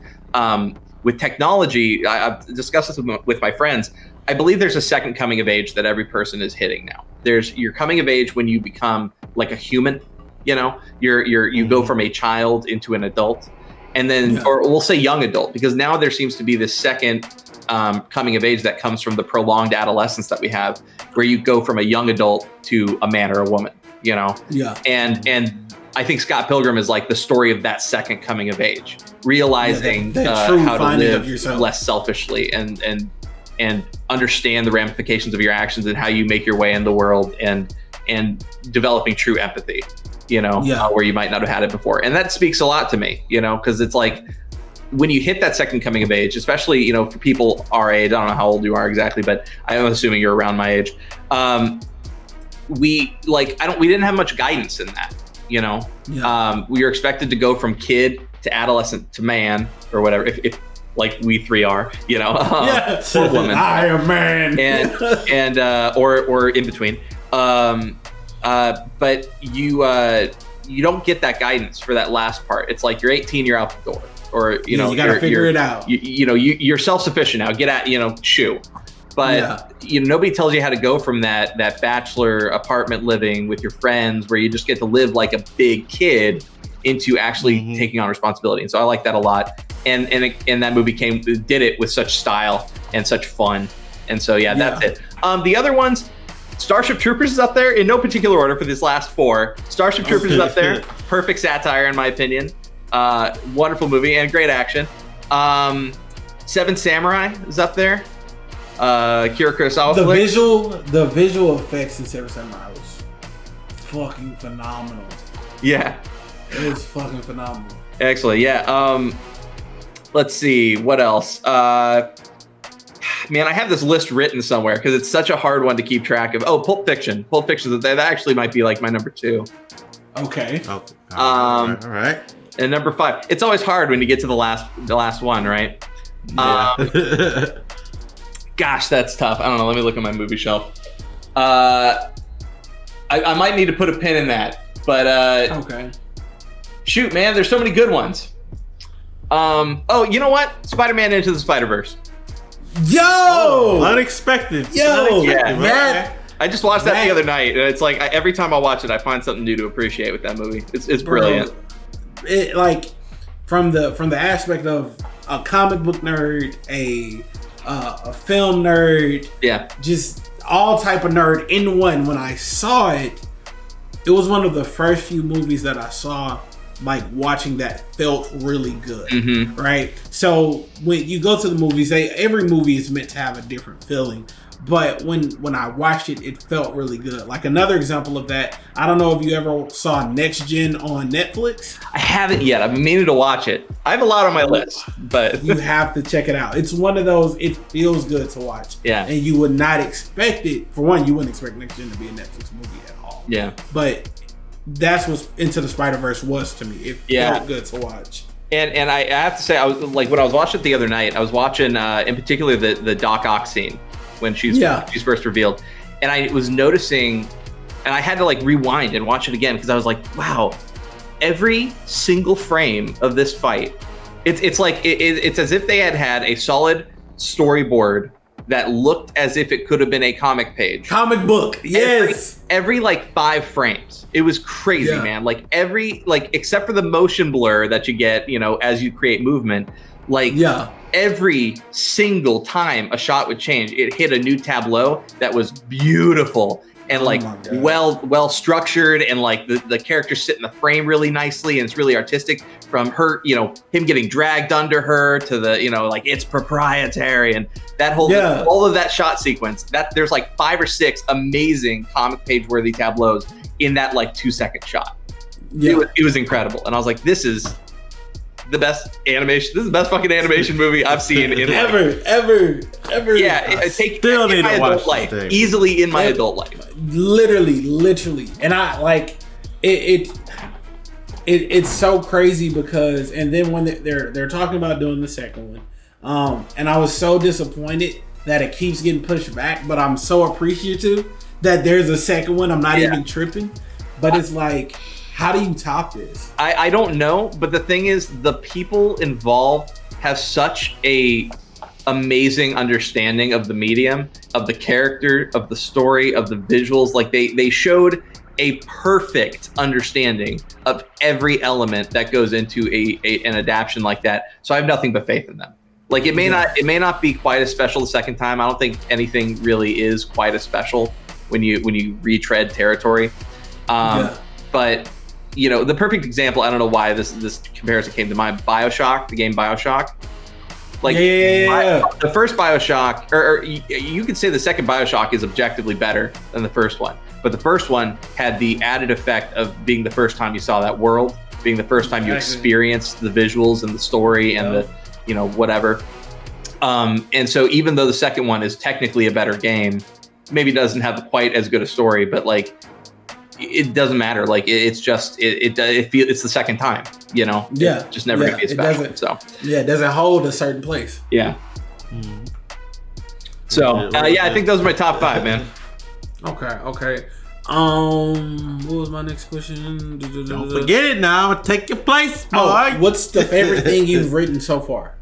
with technology, I've discussed this with my friends. I believe there's a second coming of age that every person is hitting now. There's your coming of age when you become like a human, you know, you go from a child into an adult. And then, or we'll say young adult, because now there seems to be this second coming of age that comes from the prolonged adolescence that we have, where you go from a young adult to a man or a woman, you know? And I think Scott Pilgrim is like the story of that second coming of age, realizing how to live less selfishly and understand the ramifications of your actions and how you make your way in the world, and developing true empathy, you know, where you might not have had it before. And that speaks a lot to me, you know, because it's like, when you hit that second coming of age, especially, you know, for people our age, I don't know how old you are exactly, but I'm assuming you're around my age. We didn't have much guidance in that, you know. We were expected to go from kid to adolescent to man, or whatever, if like we 3 are, you know, or women. I am man. and or in between. But you don't get that guidance for that last part. It's like, you're 18, you're out the door, or you know, you gotta figure it out. You're self-sufficient now. Get at, you know, shoo. But you know, nobody tells you how to go from that bachelor apartment living with your friends, where you just get to live like a big kid, into actually taking on responsibility. And so I like that a lot. And that movie did it with such style and such fun. And so that's it. The other ones, Starship Troopers is up there in no particular order for these last 4. Starship Troopers is up there. Perfect satire in my opinion. Wonderful movie and great action. Seven Samurai is up there. Akira Kurosawa. The visual effects in Seven Samurai was fucking phenomenal. Yeah. It was fucking phenomenal. Excellent. Yeah. Let's see what else. Man, I have this list written somewhere because it's such a hard one to keep track of. Oh, Pulp Fiction. Pulp Fiction. That actually might be like my number 2. Okay. All right. And number 5. It's always hard when you get to the last one, right? Yeah. Gosh, that's tough. I don't know. Let me look at my movie shelf. I might need to put a pin in that, but okay. Shoot, man, there's so many good ones. Oh, you know what? Spider-Man Into the Spider-Verse. Yo! Unexpected. Man. I just watched that the other night, and it's like every time I watch it, I find something new to appreciate with that movie. It's brilliant. It like from the aspect of a comic book nerd, a film nerd, just all type of nerd in one. When I saw it, it was one of the first few movies that I saw like watching that felt really good, right? So when you go to the movies, every movie is meant to have a different feeling. But when I watched it, it felt really good. Like another example of that, I don't know if you ever saw Next Gen on Netflix. I haven't yet. I've been meaning to watch it. I have a lot on my list, but you have to check it out. It's one of those, it feels good to watch. Yeah. And you would not expect it. For one, you wouldn't expect Next Gen to be a Netflix movie at all. Yeah. But that's what Into the Spider-Verse was to me. It felt good to watch. And I have to say, I was like, when I was watching it the other night, I was watching in particular the Doc Ock scene when she's first revealed, and I was noticing, and I had to like rewind and watch it again because I was like, wow, every single frame of this fight, it's like it's as if they had a solid storyboard that looked as if it could have been a comic page. Comic book, yes. Every like 5 frames. It was crazy, man. Like except for the motion blur that you get, as you create movement, every single time a shot would change, it hit a new tableau that was beautiful and well structured, and like the characters sit in the frame really nicely, and it's really artistic, from her, him getting dragged under her to the, like it's proprietary, and that whole all of that shot sequence, that there's like 5 or 6 amazing comic page worthy tableaus in that like 2-second shot. It was incredible, and I was like, this is the best animation. This is the best fucking animation movie I've seen in ever. Yeah, still need to watch life easily in my adult life. Literally, and I like it. It's so crazy because, and then when they're talking about doing the second one, and I was so disappointed that it keeps getting pushed back. But I'm so appreciative that there's a second one. I'm not even tripping, but it's like, how do you top this? I don't know, but the thing is, the people involved have such a amazing understanding of the medium, of the character, of the story, of the visuals. Like they showed a perfect understanding of every element that goes into an adaptation like that. So I have nothing but faith in them. Like it may not be quite as special the second time. I don't think anything really is quite as special when you retread territory. But the perfect example, I don't know why this comparison came to mind, BioShock, the game BioShock. Like the first BioShock, or you could say the second BioShock is objectively better than the first one. But the first one had the added effect of being the first time you saw that world, being the first time you experienced the visuals and the story and the, whatever. And so even though the second one is technically a better game, maybe doesn't have quite as good a story, but like, it doesn't matter. Like it's just it's the second time, It's just never gonna be as special. So it doesn't hold a certain place. Yeah. So I think those are my top 5, man. Okay. What was my next question? Don't forget it now. Take your place, boy. What's the favorite thing you've written so far?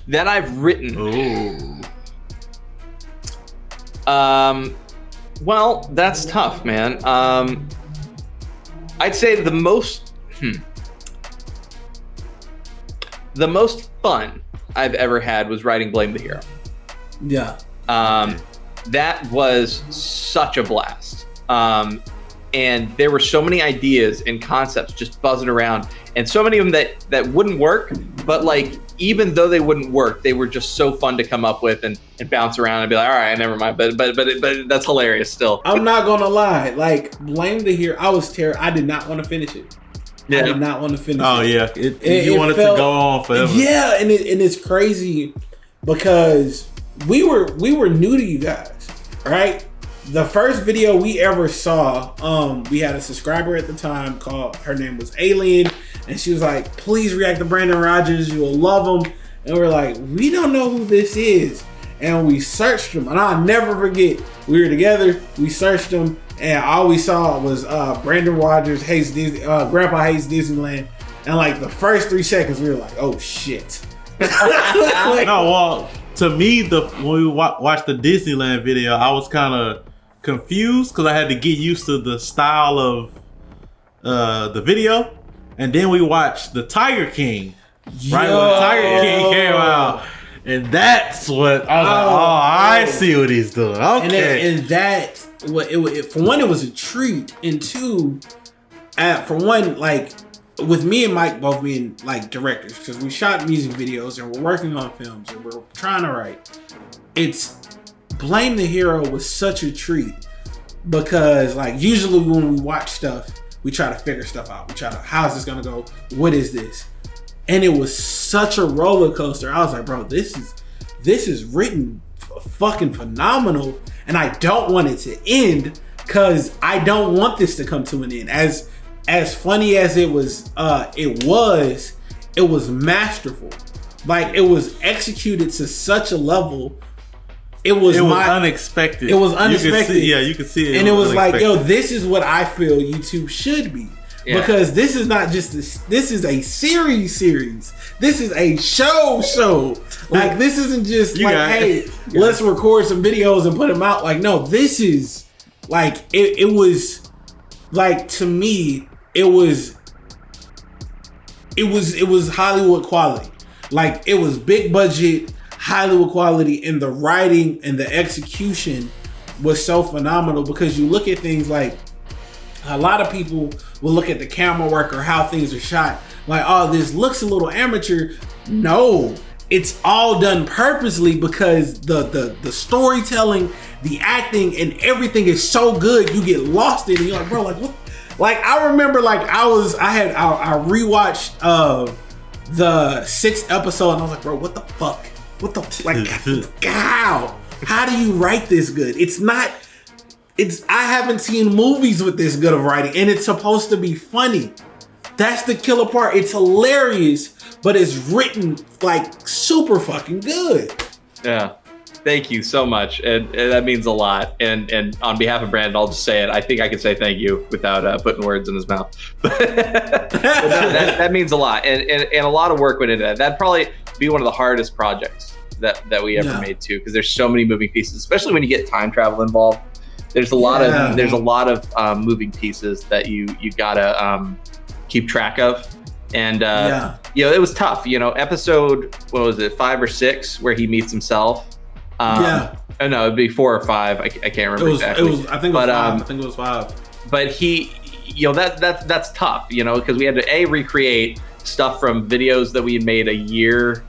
That I've written. Ooh. Well, that's tough, man. I'd say the most. the most fun I've ever had was writing Blame the Hero. Yeah. That was such a blast. And there were so many ideas and concepts just buzzing around, and so many of them that wouldn't work, but like, even though they wouldn't work, they were just so fun to come up with and bounce around and be like, all right, never mind. But that's hilarious still. I'm not gonna lie. Like, Blame the Hero, I was terrible. I did not want to finish it. Yeah. I did not want to finish Oh it. yeah, you wanted to go on forever. Yeah, and it's crazy because we were new to you guys, right? The first video we ever saw, we had a subscriber at the time called, her name was Alien, and she was like, please react to Brandon Rogers, you will love him. And we're like, we don't know who this is. And we searched him, and I'll never forget, we were together, we searched him, and all we saw was Brandon Rogers hates Disney, Grandpa hates Disneyland. And like the first 3 seconds, we were like, oh shit. Like, no, well, to me, when we watched the Disneyland video, I was kind of confused because I had to get used to the style of the video, and then we watched the Tiger King, right? When the Tiger King came out, and that's what I was like, I see what he's doing. Okay, and that for one, it was a treat, and two, for one, like with me and Mike both being like directors, because we shot music videos and we're working on films and we're trying to write. It's Blame the Hero was such a treat because like usually when we watch stuff, we try to figure stuff out. We try to, how is this gonna go? What is this? And it was such a roller coaster. I was like, bro, this is written fucking phenomenal, and I don't want it to end because I don't want this to come to an end. As funny as it was masterful. Like, it was executed to such a level. It was unexpected. It was unexpected. You could see it. And it was like, yo, this is what I feel YouTube should be. Yeah. Because this is not just this is a series. This is a show. Like, this isn't just let's record some videos and put them out. Like, no, this is like it was like, to me, it was Hollywood quality. Like, it was big budget, Hollywood quality, and the writing and the execution was so phenomenal, because you look at things like, a lot of people will look at the camera work or how things are shot like, oh, this looks a little amateur. No, it's all done purposely, because the storytelling, the acting, and everything is so good, you get lost in it. You're like, bro, like what? Like, I remember, like, I rewatched the 6th episode, and I was like, bro, what the fuck? What the like? How do you write this good? I haven't seen movies with this good of writing, and it's supposed to be funny. That's the killer part. It's hilarious, but it's written like super fucking good. Yeah. Thank you so much. And that means a lot. And on behalf of Brandon, I'll just say it. I think I can say thank you without putting words in his mouth. that means a lot. And a lot of work went into that. That'd probably be one of the hardest projects that we ever made too, because there's so many moving pieces, especially when you get time travel involved. There's a lot of moving pieces that you gotta keep track of. And you know, it was tough. You know, episode, what was it, 5 or 6, where he meets himself. Oh no, it'd be 4 or 5. I can't remember exactly. I think it was 5. But he, you know, that's tough. You know, because we had to recreate stuff from videos that we had made a year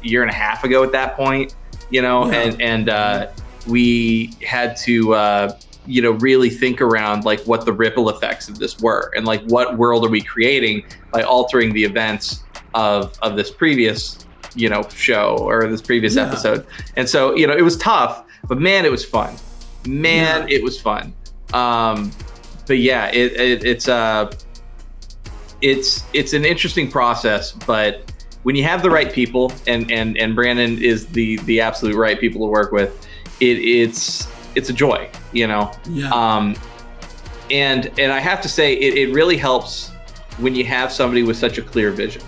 and a half ago at that point. You know, and we had to you know, really think around like what the ripple effects of this were, and like what world are we creating by altering the events of this previous, you know, show or this previous episode. And so, you know, it was tough, but man, it was fun. It was fun. But yeah, it's an interesting process, but when you have the right people, and Brandon is the absolute right people to work with, it's a joy, you know? And I have to say, it really helps when you have somebody with such a clear vision.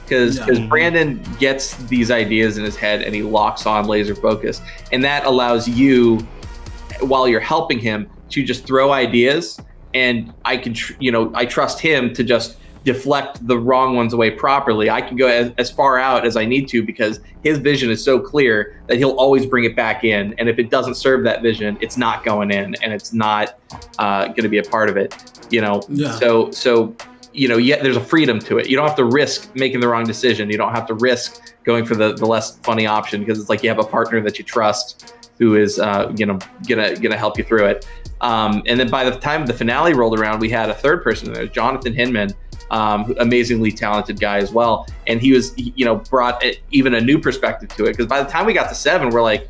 Because Brandon gets these ideas in his head and he locks on laser focus, and that allows you, while you're helping him, to just throw ideas, and I can, I trust him to just deflect the wrong ones away properly, I can go as far out as I need to because his vision is so clear that he'll always bring it back in. And if it doesn't serve that vision, it's not going in and it's not going to be a part of it, you know? Yeah. So, you know, yet there's a freedom to it. You don't have to risk making the wrong decision. You don't have to risk going for the less funny option because it's like you have a partner that you trust who is, you know, gonna help you through it. And then by the time the finale rolled around, we had a third person there, Jonathan Hinman, amazingly talented guy as well. And he was, you know, brought even a new perspective to it. Because by the time we got to 7, we're like,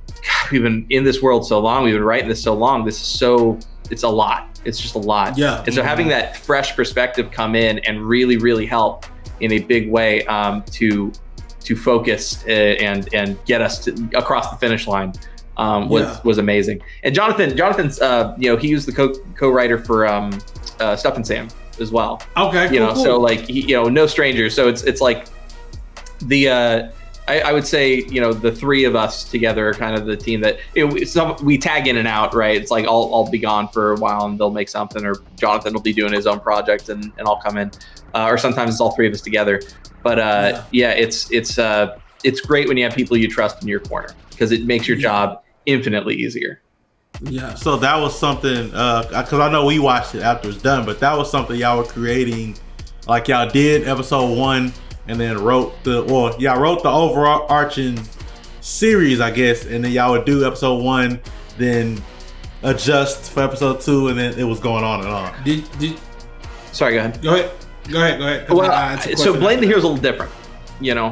God, we've been in this world so long. We've been writing this so long. It's a lot. It's just a lot. Yeah. And so having that fresh perspective come in and really, really help in a big way to focus and get us across the finish line was amazing. And Jonathan's you know, he was the co-writer for Stuff and Sam as well. Okay, you know, so like he, you know, no stranger. So it's like the I would say, you know, the three of us together are kind of the team that we tag in and out, right? It's like I'll be gone for a while and they'll make something, or Jonathan will be doing his own project and I'll come in, or sometimes it's all three of us together. But it's great when you have people you trust in your corner because it makes your job infinitely easier. Yeah. So that was something, because I know we watched it after it's done, but that was something y'all were creating, like y'all did episode 1 and then wrote the overarching series, I guess, and then y'all would do episode 1, then adjust for episode 2, and then it was going on and on. Sorry, go ahead. Go ahead. Well, so Blame the Hero is a little different. You know,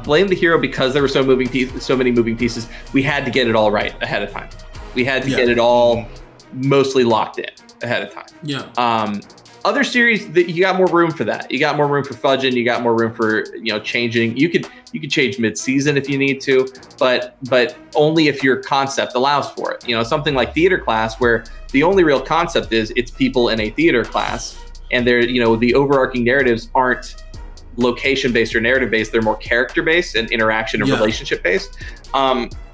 Blame the Hero, because there were so many moving pieces, we had to get it all right ahead of time. We had to get it all mostly locked in ahead of time. Yeah. Other series that you got more room for that. You got more room for fudging. You got more room for, you know, changing. You could change mid-season if you need to, but only if your concept allows for it. You know, something like Theater Class, where the only real concept is it's people in a theater class, and they're, you know, the overarching narratives aren't location-based or narrative-based. They're more character-based and interaction and relationship-based.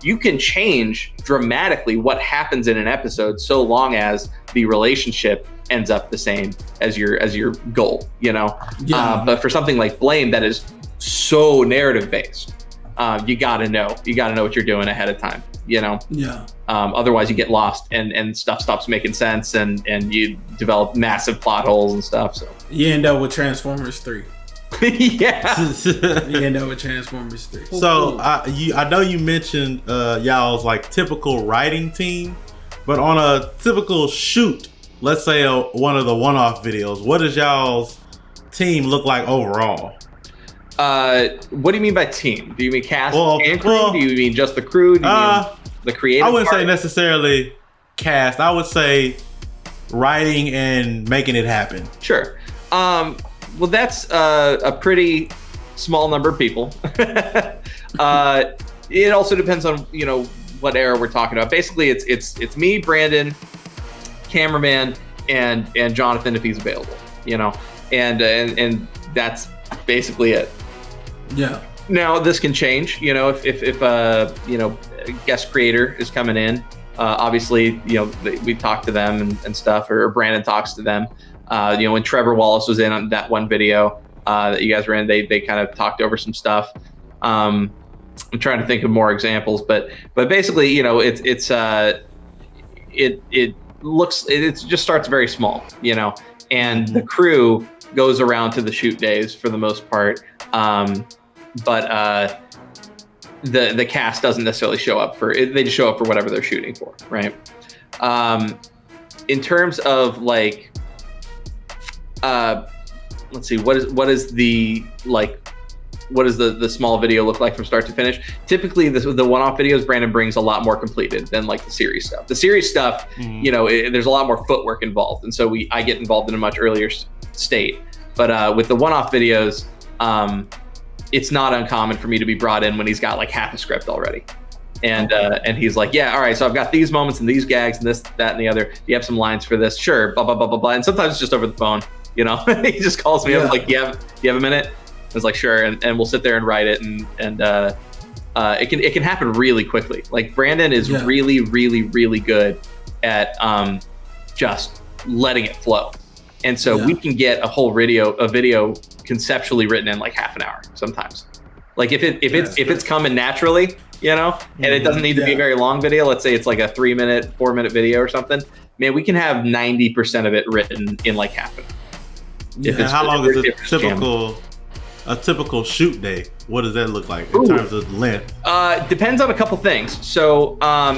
You can change dramatically what happens in an episode so long as the relationship ends up the same as your goal, you know? But for something like Blame that is so narrative-based, you gotta know what you're doing ahead of time, you know? Yeah. Otherwise you get lost and stuff stops making sense and you develop massive plot holes and stuff. So you end up with Transformers 3. Yeah. You end up with Transformers 3. So I know you mentioned y'all's like typical writing team, but on a typical shoot, let's say one of the one-off videos, what does y'all's team look like overall? What do you mean by team? Do you mean cast and crew? Do you mean just the crew? Do you mean the creative I wouldn't part? say necessarily cast. I would say writing and making it happen. Sure. Well, that's a pretty small number of people. It also depends on, you know, what era we're talking about. Basically, it's me, Brandon, cameraman, and Jonathan if he's available. You know, and that's basically it. Yeah. Now this can change. You know, if you know, a guest creator is coming in, obviously, you know, we talk to them and stuff, or Brandon talks to them. You know, when Trevor Wallace was in on that one video that you guys were in, they kind of talked over some stuff. I'm trying to think of more examples, but basically, you know, it just starts very small, you know, and the crew goes around to the shoot days for the most part, but the cast doesn't necessarily show up for it. They just show up for whatever they're shooting for, right? In terms of like. Let's see, what does the small video look like from start to finish? Typically the one-off videos, Brandon brings a lot more completed than like the series stuff. The series stuff, you know, there's a lot more footwork involved, and so I get involved in a much earlier state. But with the one-off videos, it's not uncommon for me to be brought in when he's got like half a script already. And he's like, yeah, all right, so I've got these moments and these gags and this, that, and the other. Do you have some lines for this? Sure, blah, blah, blah, blah, blah. And sometimes it's just over the phone, you know? He just calls me up like, do you have a minute? I was like, sure, and we'll sit there and write it, and it can happen really quickly. Like Brandon is really, really, really good at just letting it flow. And so we can get a video conceptually written in like half an hour sometimes. Like if it's coming naturally, you know, and it doesn't need to be a very long video. Let's say it's like a 3-minute, 4-minute video or something. Man, we can have 90% of it written in like half an hour. Yeah. How long is a typical shoot day? What does that look like in terms of length? Depends on a couple things. So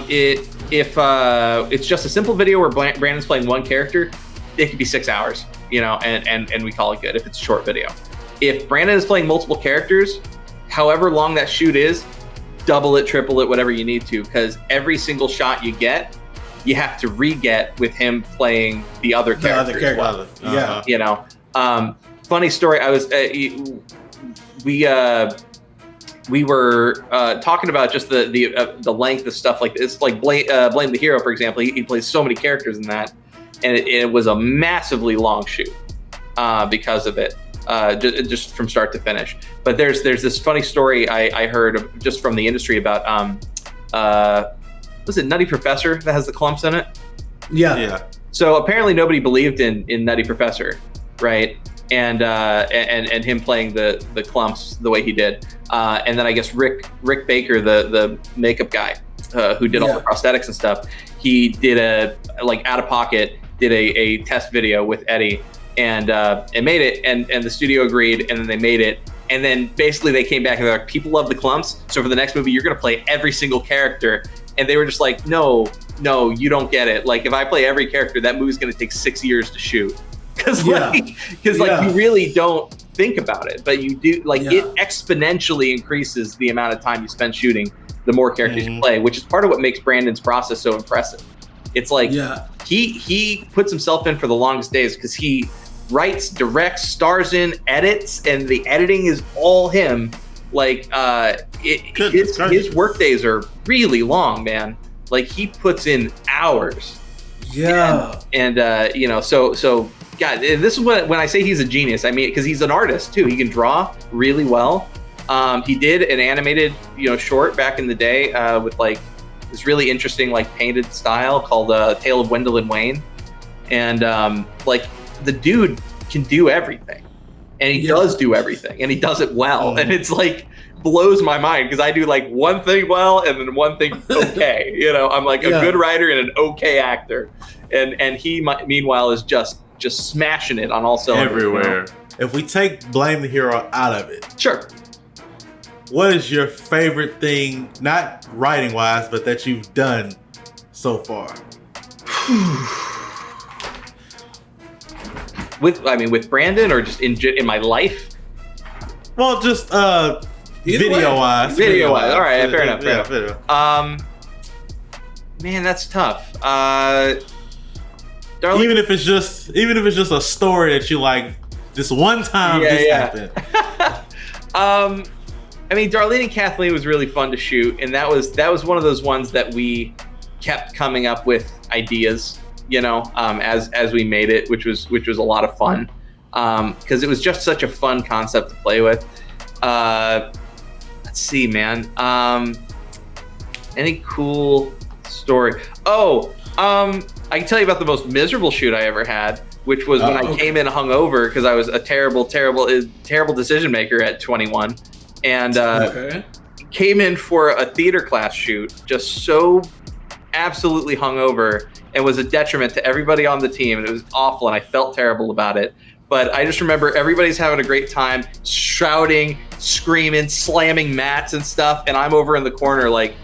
if it's just a simple video where Brandon's playing one character, it could be 6 hours, you know, and we call it good if it's a short video. If Brandon is playing multiple characters, however long that shoot is, double it, triple it, whatever you need to, because every single shot you get, you have to re-get with him playing the other character. Yeah. You know, funny story. I was we were talking about just the length of stuff like this. Like Blame the Hero, for example. He plays so many characters in that, and it was a massively long shoot because of it. Just from start to finish. But there's this funny story I heard just from the industry about was it Nutty Professor that has the clumps in it? Yeah. So apparently nobody believed in Nutty Professor, right? And him playing the clumps the way he did. And then I guess Rick Baker, the makeup guy who did all the prosthetics and stuff, he did out of pocket did a test video with Eddie. And made it, and the studio agreed, and then they made it, and then basically they came back and they're like, people love the clumps, so for the next movie you're gonna play every single character, and they were just like, no, you don't get it. Like if I play every character, that movie's gonna take 6 years to shoot, because you really don't think about it, but you do. It exponentially increases the amount of time you spend shooting, the more characters you play, which is part of what makes Brandon's process so impressive. It's like he puts himself in for the longest days because he writes, directs, stars in, edits, and the editing is all him. Like his work days are really long, man. Like he puts in hours. And you know, so God, and this is when I say he's a genius. I mean, because he's an artist too. He can draw really well. He did an animated, short back in the day with like this really interesting like painted style called Tale of Wendell and Wayne, and like the dude can do everything, and he does do everything, and he does it well, and it's like blows my mind because I do like one thing well and then one thing okay. I'm like a good writer and an okay actor, and he meanwhile is just smashing it on all cylinders everywhere. If we take Blame the Hero out of it, sure. What is your favorite thing, not writing wise, but that you've done so far? with Brandon, or just in my life? Well, just video wise. Video wise. All right, fair enough. Man, that's tough. Darlene? Even if it's just a story that you like, this one time this happened. I mean, Darlene and Kathleen was really fun to shoot, and that was one of those ones that we kept coming up with ideas, as we made it, which was a lot of fun, because it was just such a fun concept to play with. Let's see, man. Any cool story? I can tell you about the most miserable shoot I ever had, which was when I came in hungover because I was a terrible decision maker at 21. And came in for a theater class shoot, just so absolutely hungover, and was a detriment to everybody on the team. And it was awful, and I felt terrible about it. But I just remember everybody's having a great time, shouting, screaming, slamming mats and stuff, and I'm over in the corner like,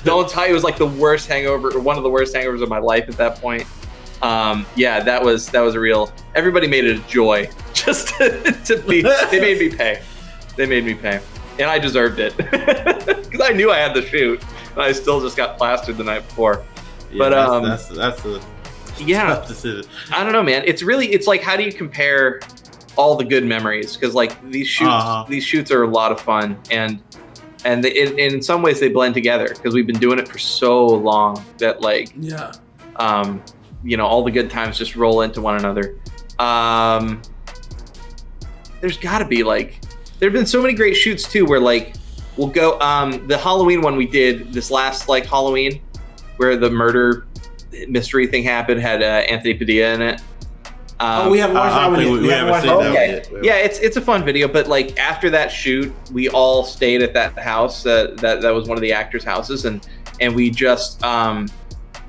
don't tell you, it was like the worst hangover, or one of the worst hangovers of my life at that point. That was a real. Everybody made it a joy just to be. They made me pay, and I deserved it because I knew I had the shoot, and I still just got plastered the night before. Yeah, but that's a tough decision. I don't know, man. It's like, how do you compare all the good memories? Because like these shoots are a lot of fun, and in some ways they blend together because we've been doing it for so long that like all the good times just roll into one another. There's gotta be there've been so many great shoots too, where like we'll go, the Halloween one we did this last Halloween, where the murder mystery thing happened. Had Anthony Padilla in it. We haven't watched that one yet. We haven't seen that one yet. Yeah, it's a fun video, but like after that shoot, we all stayed at that house. That was one of the actors' houses, and we just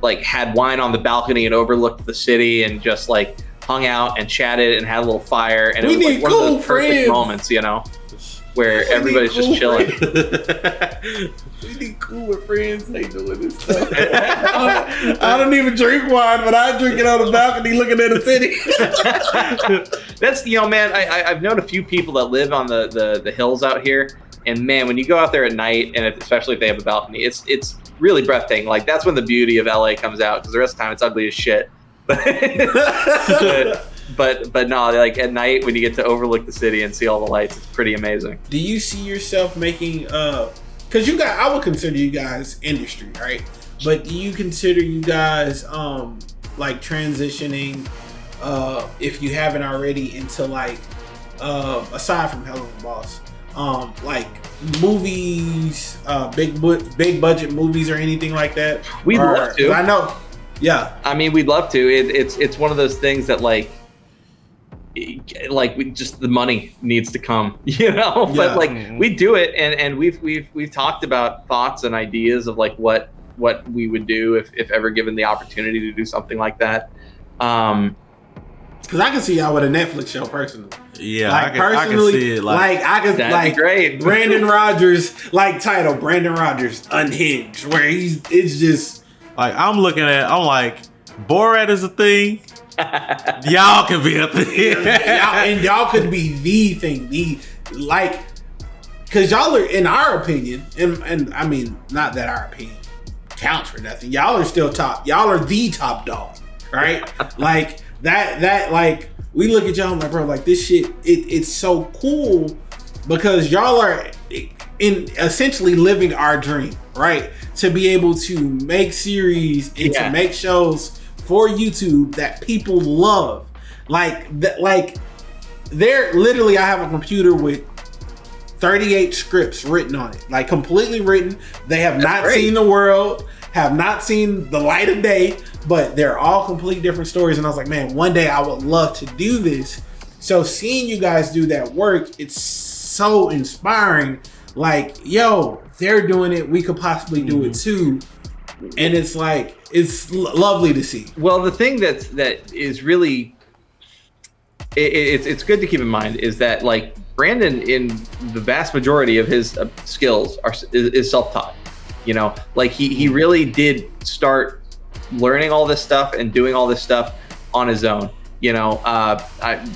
like had wine on the balcony and overlooked the city, and just like hung out and chatted and had a little fire, and it was like one of those perfect moments, you know, where everybody's just chilling. We need cooler friends. They doing this stuff. I don't even drink wine, but I drink it on the balcony looking at the city. That's, you know, man, I've known a few people that live on the hills out here, and man, when you go out there at night, and especially if they have a balcony, it's really breathtaking. Like, that's when the beauty of LA comes out, because the rest of the time it's ugly as shit. But no, like at night when you get to overlook the city and see all the lights, it's pretty amazing. Do you see yourself making because you guys, I would consider you guys industry, right? But do you consider you guys like transitioning, if you haven't already, into like aside from Helluva Boss, like movies, big budget movies or anything like that? We'd love to. I know. Yeah. I mean, we'd love to. It's one of those things that like we just, the money needs to come, you know. Yeah. But like we do it, and we've talked about thoughts and ideas of like what we would do if ever given the opportunity to do something like that. Because I can see y'all with a Netflix show personally. Yeah, like, I can see it. That'd be great. Brandon Rogers, like title Brandon Rogers Unhinged, where it's just like I'm like Borat is a thing. Y'all can be a thing. y'all could be the thing. Because y'all are, in our opinion, and I mean, not that our opinion counts for nothing. Y'all are still top. Y'all are the top dog, right? Like that. Like we look at y'all, like, bro, like this shit. It's so cool because y'all are in essentially living our dream, right? To be able to make series and to make shows for YouTube that people love. Like they're literally, I have a computer with 38 scripts written on it, like completely written. They have not seen the world, have not seen the light of day, but they're all complete different stories. And I was like, man, one day I would love to do this. So seeing you guys do that work, it's so inspiring. Like, yo, they're doing it, we could possibly do it too. And it's like, it's lovely to see. Well, the thing that is really, it's good to keep in mind is that like Brandon, in the vast majority of his skills is self-taught. You know, like he really did start learning all this stuff and doing all this stuff on his own. You know,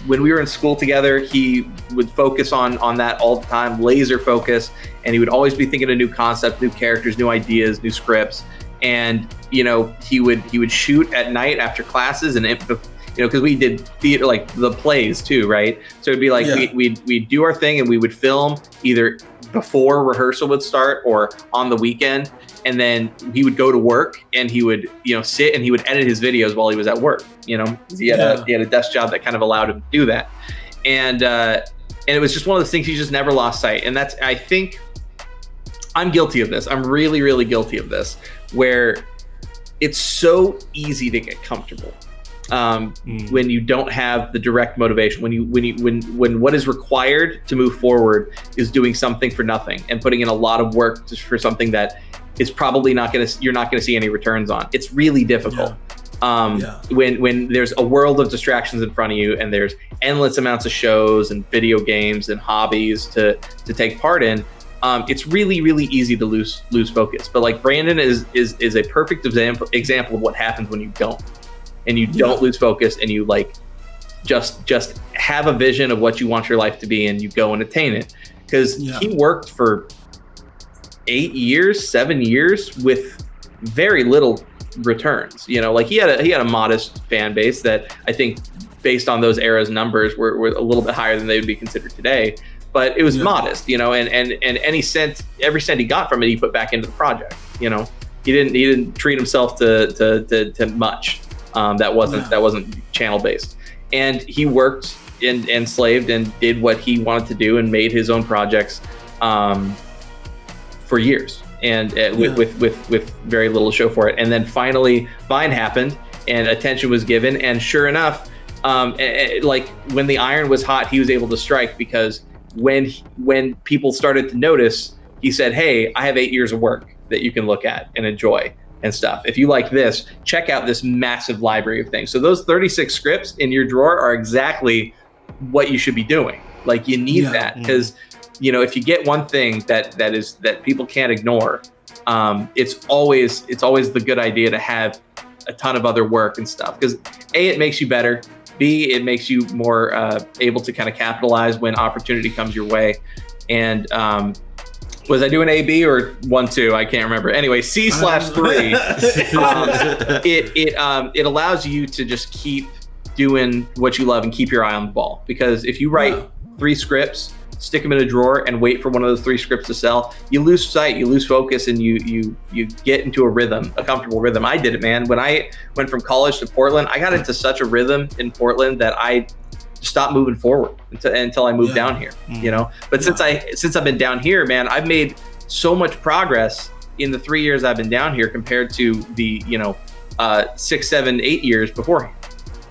when we were in school together, he would focus on that all the time, laser focus, and he would always be thinking of new concepts, new characters, new ideas, new scripts. And you know, he would shoot at night after classes, and you know, because we did theater, like the plays too, right? So it'd be like we'd do our thing, and we would film either before rehearsal would start or on the weekend, and then he would go to work and he would, you know, sit and he would edit his videos while he was at work. You know, he had a desk job that kind of allowed him to do that, and it was just one of those things he just never lost sight. And that's, I think, I'm guilty of this. I'm really, really guilty of this, where it's so easy to get comfortable when you don't have the direct motivation. When what is required to move forward is doing something for nothing and putting in a lot of work just for something that is probably you're not gonna see any returns on. It's really difficult. When there's a world of distractions in front of you, and there's endless amounts of shows and video games and hobbies to take part in. It's really, really easy to lose focus. But like Brandon is a perfect example of what happens when you don't, and you don't lose focus, and you like just have a vision of what you want your life to be, and you go and attain it. Because he worked for 7 years with very little returns. You know, like he had a modest fan base that I think, based on those eras numbers, were a little bit higher than they would be considered today. But it was modest, you know, and every cent he got from it, he put back into the project. You know, he didn't treat himself to much. That wasn't channel based, and he worked and slaved and did what he wanted to do and made his own projects for years. and with very little to show for it. And then finally Vine happened and attention was given, and sure enough, like when the iron was hot, he was able to strike, because when people started to notice, he said, hey, I have 8 years of work that you can look at and enjoy and stuff. If you like this, check out this massive library of things. So those 36 scripts in your drawer are exactly what you should be doing. Like, you need that, because you know, if you get one thing that people can't ignore, it's always the good idea to have a ton of other work and stuff, because A, it makes you better, B, it makes you more able to kind of capitalize when opportunity comes your way. And was I doing A, B, or 1, 2? I can't remember. Anyway, C/3. It allows you to just keep doing what you love and keep your eye on the ball. Because if you write 3 scripts, stick them in a drawer, and wait for one of those 3 scripts to sell, you lose sight, you lose focus, and you get into a rhythm, a comfortable rhythm. I did it, man. When I went from college to Portland, I got into such a rhythm in Portland that I stopped moving forward until I moved down here, you know. But since I've been down here, man, I've made so much progress in the 3 years I've been down here compared to the 6, 7, 8 years beforehand.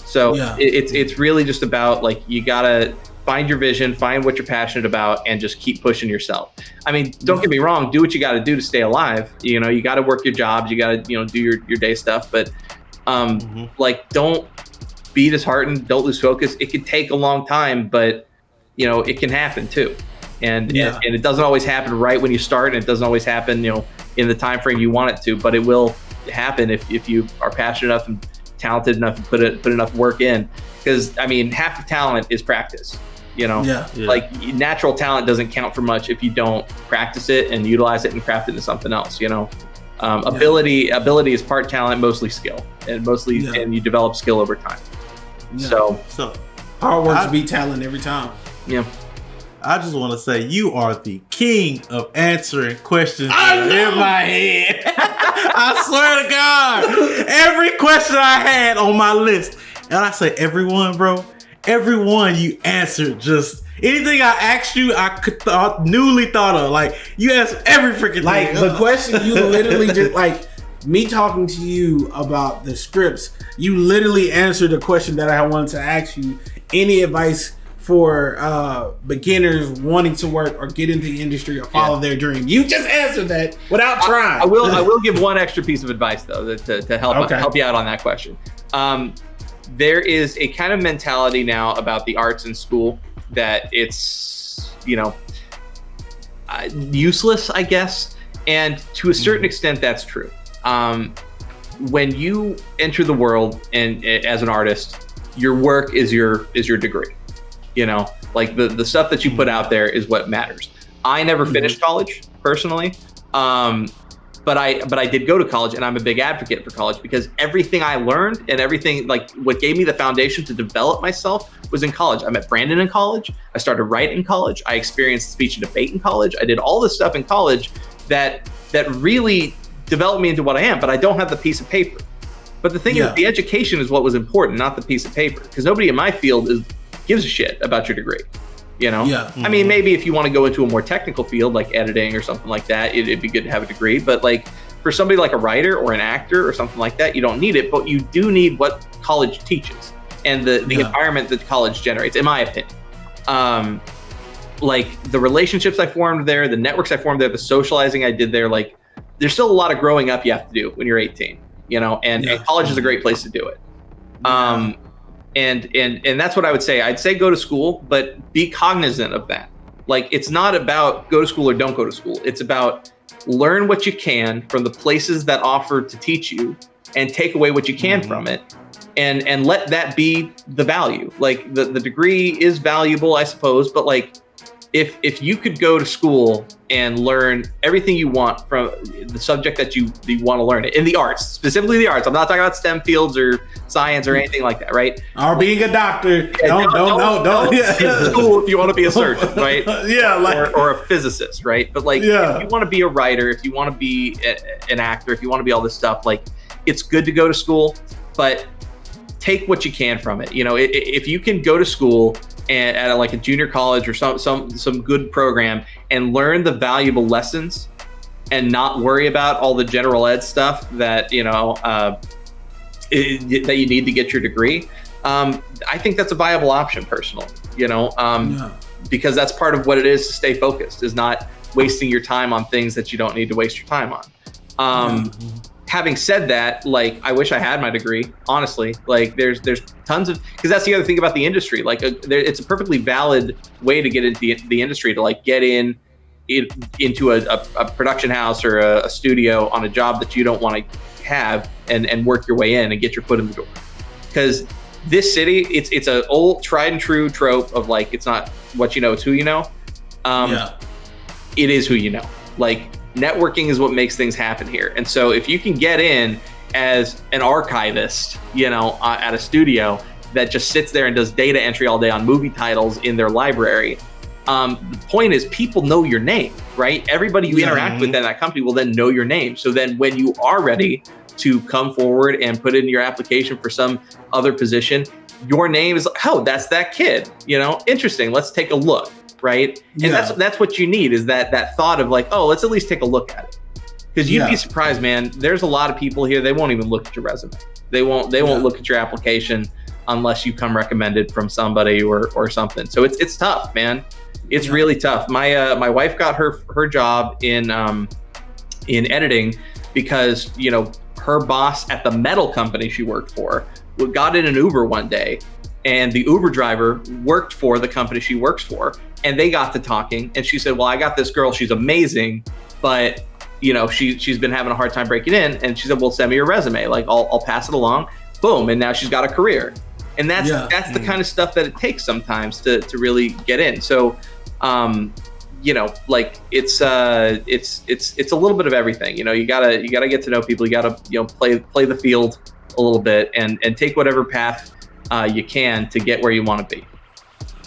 So it's really just about, like, you gotta find your vision, find what you're passionate about, and just keep pushing yourself. I mean, don't get me wrong, do what you got to do to stay alive. You know, you got to work your jobs, you got to, do your day stuff, but like, don't be disheartened, don't lose focus. It can take a long time, but it can happen too. And it doesn't always happen right when you start, and it doesn't always happen, in the time frame you want it to, but it will happen if you are passionate enough and talented enough and put enough work in. Because I mean, half the talent is practice. Like, natural talent doesn't count for much if you don't practice it and utilize it and craft it into something else. Ability is part talent, mostly skill, and and you develop skill over time. So hard work beat talent every time. Yeah. I just want to say, you are the king of answering questions in my head. I swear to God, every question I had on my list, and I say everyone, bro. Everyone you answered, just anything I asked you, I newly thought of. Like, you answered every freaking thing. Like, the question, you literally just, like, me talking to you about the scripts, you literally answered the question that I wanted to ask you. Any advice for beginners wanting to work or get into the industry or follow their dream? You just answered that without trying. I will give one extra piece of advice, though, to help you out on that question. There is a kind of mentality now about the arts in school that it's, useless, I guess. And to a certain extent, that's true. When you enter the world and as an artist, your work is your degree. Like the stuff that you put out there is what matters. I never finished college personally. But I did go to college, and I'm a big advocate for college, because everything I learned and everything, like, what gave me the foundation to develop myself was in college. I met Brandon in college. I started writing in college. I experienced speech and debate in college. I did all this stuff in college that really developed me into what I am, but I don't have the piece of paper. But the thing is, the education is what was important, not the piece of paper, because nobody in my field gives a shit about your degree. I mean, maybe if you want to go into a more technical field like editing or something like that, it'd be good to have a degree. But like, for somebody like a writer or an actor or something like that, you don't need it, but you do need what college teaches and the environment that college generates, in my opinion. Like, the relationships I formed there, the networks I formed there, the socializing I did there, like, there's still a lot of growing up you have to do when you're 18, and college is a great place to do it. And that's what I would say. I'd say go to school, but be cognizant of that. Like, it's not about go to school or don't go to school. It's about learn what you can from the places that offer to teach you, and take away what you can from it, and let that be the value. Like, the degree is valuable, I suppose, but like, if you could go to school and learn everything you want from the subject that you want to learn it in the arts, specifically the arts. I'm not talking about STEM fields or science or anything like that, right? Or being a doctor. Don't. School if you want to be a surgeon, right? Like, or a physicist, right? But like, if you want to be a writer, if you want to be an actor, if you want to be all this stuff, like, it's good to go to school, but take what you can from it. If you can go to school and at like a junior college or some good program and learn the valuable lessons and not worry about all the general ed stuff that that you need to get your degree. I think that's a viable option personally, because that's part of what it is to stay focused, is not wasting your time on things that you don't need to waste your time on. Having said that, like, I wish I had my degree, honestly. Like, there's tons of, because that's the other thing about the industry. Like, it's a perfectly valid way to get into the industry, to like get into a production house or a studio on a job that you don't want to have, and work your way in and get your foot in the door. Because this city, it's an old tried and true trope of like, it's not what you know, it's who you know. It is who you know. Like, networking is what makes things happen here. And so if you can get in as an archivist, at a studio that just sits there and does data entry all day on movie titles in their library, the point is people know your name, right? Everybody you interact with in that company will then know your name. So then when you are ready to come forward and put in your application for some other position, your name is, oh, that's that kid, interesting. Let's take a look. Right. And that's what you need, is that thought of like, oh, let's at least take a look at it. Because you'd be surprised, man. There's a lot of people here, they won't even look at your resume. They won't look at your application unless you come recommended from somebody or something. So it's tough, man. It's really tough. My wife got her job in editing because, her boss at the metal company she worked for got in an Uber one day, and the Uber driver worked for the company she works for. And they got to talking, and she said, well, I got this girl, she's amazing, but she's been having a hard time breaking in. And she said, well, send me your resume. Like, I'll pass it along. Boom. And now she's got a career. And that's the kind of stuff that it takes sometimes to really get in. So, like, it's a little bit of everything. You gotta get to know people. You gotta, play the field a little bit and take whatever path you can to get where you want to be.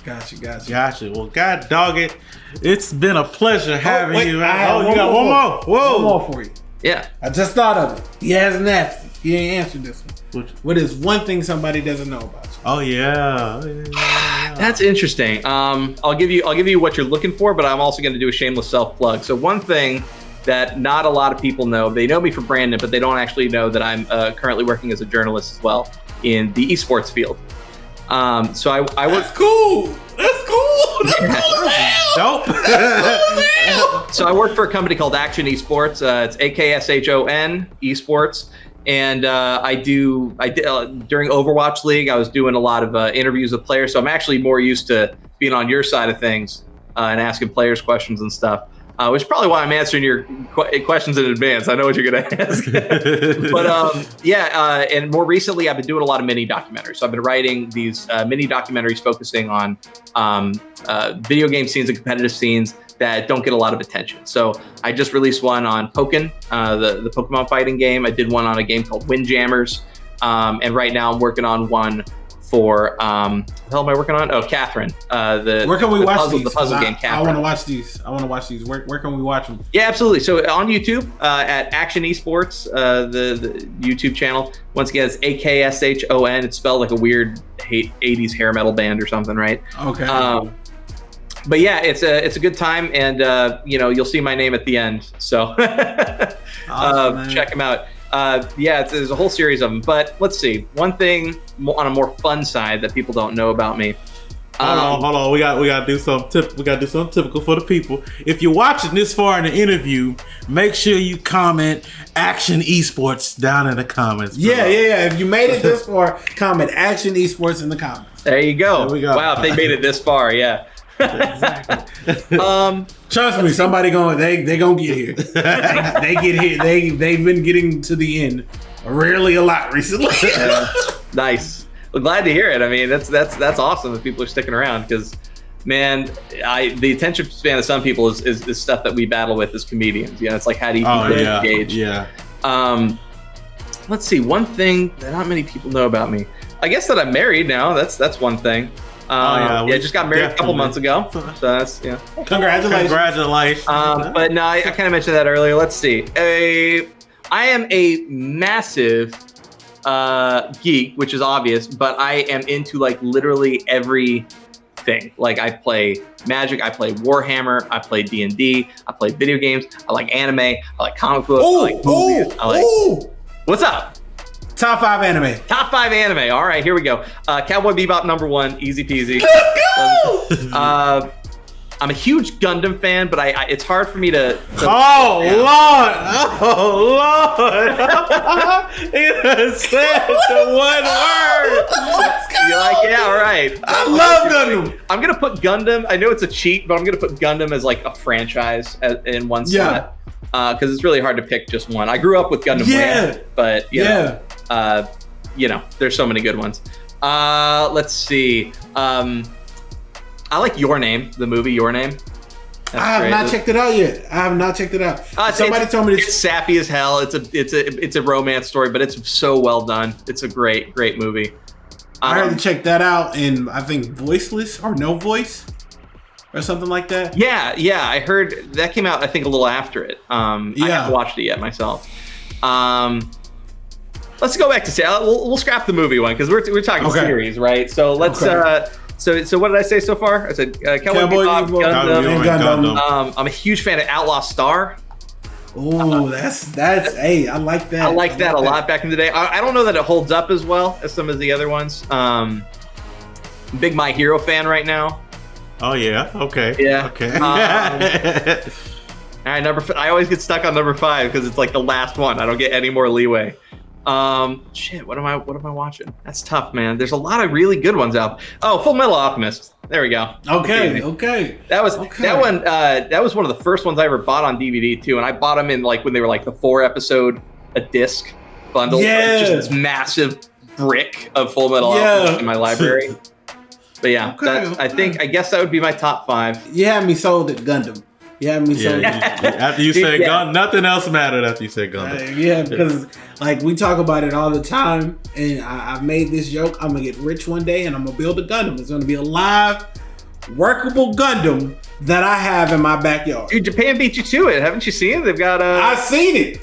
Gotcha. Well, God dog it, it's been a pleasure having you. You got one more. Whoa. One more for you. Yeah. I just thought of it. He hasn't asked. He ain't answered this one. What is one thing somebody doesn't know about you? Oh yeah. That's interesting. I'll give you what you're looking for, but I'm also going to do a shameless self-plug. So one thing that not a lot of people know, they know me for Brandon, but they don't actually know that I'm currently working as a journalist as well in the esports field. So I work. That's cool. Nope. So I work for a company called Action Esports. It's AKSHON Esports, and I did during Overwatch League. I was doing a lot of interviews with players. So I'm actually more used to being on your side of things and asking players questions and stuff. Which is probably why I'm answering your questions in advance. I know what you're going to ask. But and more recently, I've been doing a lot of mini documentaries. So I've been writing these mini documentaries focusing on video game scenes and competitive scenes that don't get a lot of attention. So I just released one on Pokken, the Pokemon fighting game. I did one on a game called Windjammers. And right now I'm working on one for what the hell am I working on? Oh, Catherine. Where can we watch these? The puzzle game, Catherine. I want to watch these. Where can we watch them? Yeah, absolutely. So on YouTube at Action Esports, the YouTube channel. Once again, it's AKSHON. It's spelled like a weird 80s hair metal band or something, right? Okay. But yeah, it's a good time, and you'll see my name at the end. So awesome, check them out. There's a whole series of them. But let's see. One thing on a more fun side that people don't know about me. Hold on. We got to do something. We got to do something typical for the people. If you're watching this far in the interview, make sure you comment Action Esports down in the comments. Bro. Yeah. If you made it this far, comment Action Esports in the comments. There you go. There we go. Wow, if they made it this far, yeah. Exactly. Trust me, somebody they gonna get here. They get here. They've been getting to the end, rarely a lot recently. Nice. Well, glad to hear it. I mean, that's awesome that people are sticking around, because, man, the attention span of some people is stuff that we battle with as comedians. It's like, how do you engage? Yeah. Let's see. One thing that not many people know about me. I guess that I'm married now. That's one thing. Just got married a couple months ago. So that's Congratulations. But no, I kind of mentioned that earlier. Let's see. I am a massive geek, which is obvious, but I am into like literally every thing. Like I play Magic, I play Warhammer, I play D&D, I play video games, I like anime, I like comic books, I like movies, What's up? Top 5 anime. Top 5 anime. All right, here we go. Cowboy Bebop #1, easy peasy. I'm a huge Gundam fan, but it's hard for me to Lord! He said the one word. You're like, yeah, all right. I love Gundam. I'm gonna put Gundam. I know it's a cheat, but I'm gonna put Gundam as like a franchise in one slot because it's really hard to pick just one. I grew up with Gundam, but you know, there's so many good ones. Let's see. I like Your Name, the movie Your Name. I have not checked it out yet. Somebody told me it's sappy as hell. It's a romance story, but it's so well done. It's a great movie. I heard to check that out in I think Voiceless or No Voice or something like that. Yeah. I heard that came out I think a little after it. I haven't watched it yet myself. Let's go back to we'll scrap the movie one because we're talking series, right? So let's So what did I say so far? I said Cowboy Bebop, Gundam. I'm a huge fan of Outlaw Star. Oh, that's hey, I like that. I like that a lot back in the day. I don't know that it holds up as well as some of the other ones. Big My Hero fan right now. Oh yeah. Okay. Yeah. Okay. All right, I always get stuck on number 5 because it's like the last one. I don't get any more leeway. What am I watching? That's tough, man. There's a lot of really good ones out. Oh, Full Metal Alchemist. There we go. Okay. That was that one. That was one of the first ones I ever bought on DVD too, and I bought them in like when they were like the 4-episode a disc bundle. Yeah. Just this massive brick of Full Metal Alchemist in my library. But yeah, I guess that would be my top 5. You had me sold at Gundam. After you said Gundam, nothing else mattered after you said Gundam. Because like we talk about it all the time, and I've made this joke. I'm gonna get rich one day, and I'm gonna build a Gundam. It's gonna be a live, workable Gundam that I have in my backyard. Dude, Japan beat you to it. Haven't you seen it? They've got I've seen it.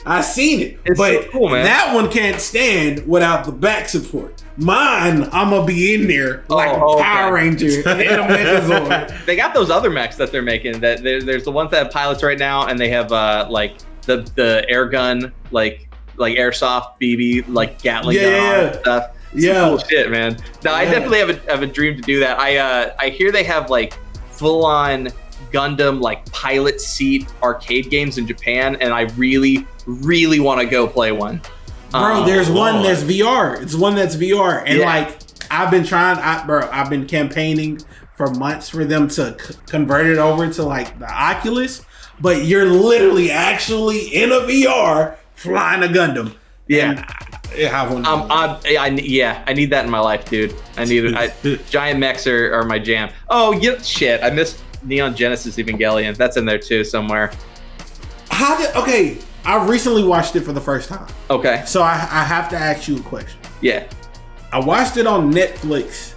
It's but so cool, man. That one can't stand without the back support. Mine, I'm gonna be in there like a Power Ranger in a Megazord. They got those other mechs that they're making. That there's the ones that have pilots right now, and they have like the air gun, like airsoft BB, like Gatling gun and stuff. Some cool shit, man. No, I definitely have a dream to do that. I hear they have like full on Gundam like pilot seat arcade games in Japan, and I really want to go play one. Bro, there's one that's VR. It's one that's VR. And like, I've been campaigning for months for them to convert it over to like the Oculus, but you're literally actually in a VR flying a Gundam. Yeah. I have one. I need that in my life, dude. I need it. Giant mechs are my jam. Oh, shit. I missed Neon Genesis Evangelion. That's in there too somewhere. I recently watched it for the first time. Okay. So I have to ask you a question. Yeah. I watched it on Netflix.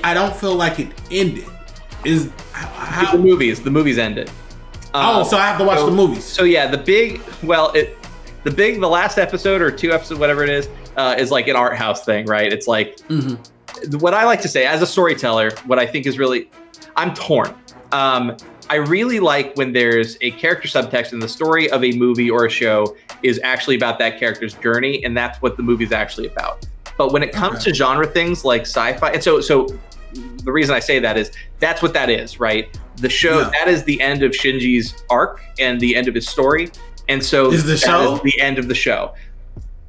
I don't feel like it ended. The movies ended. So I have to watch the movies. So yeah, the last episode or 2 episodes, whatever it is like an art house thing, right? It's like what I like to say as a storyteller, what I think is really, I'm torn. I really like when there's a character subtext in the story of a movie or a show is actually about that character's journey, and that's what the movie's actually about. But when it comes to genre things like sci-fi, and so the reason I say that is that's what that is, right? The show, that is the end of Shinji's arc and the end of his story. And so is the show the end of the show.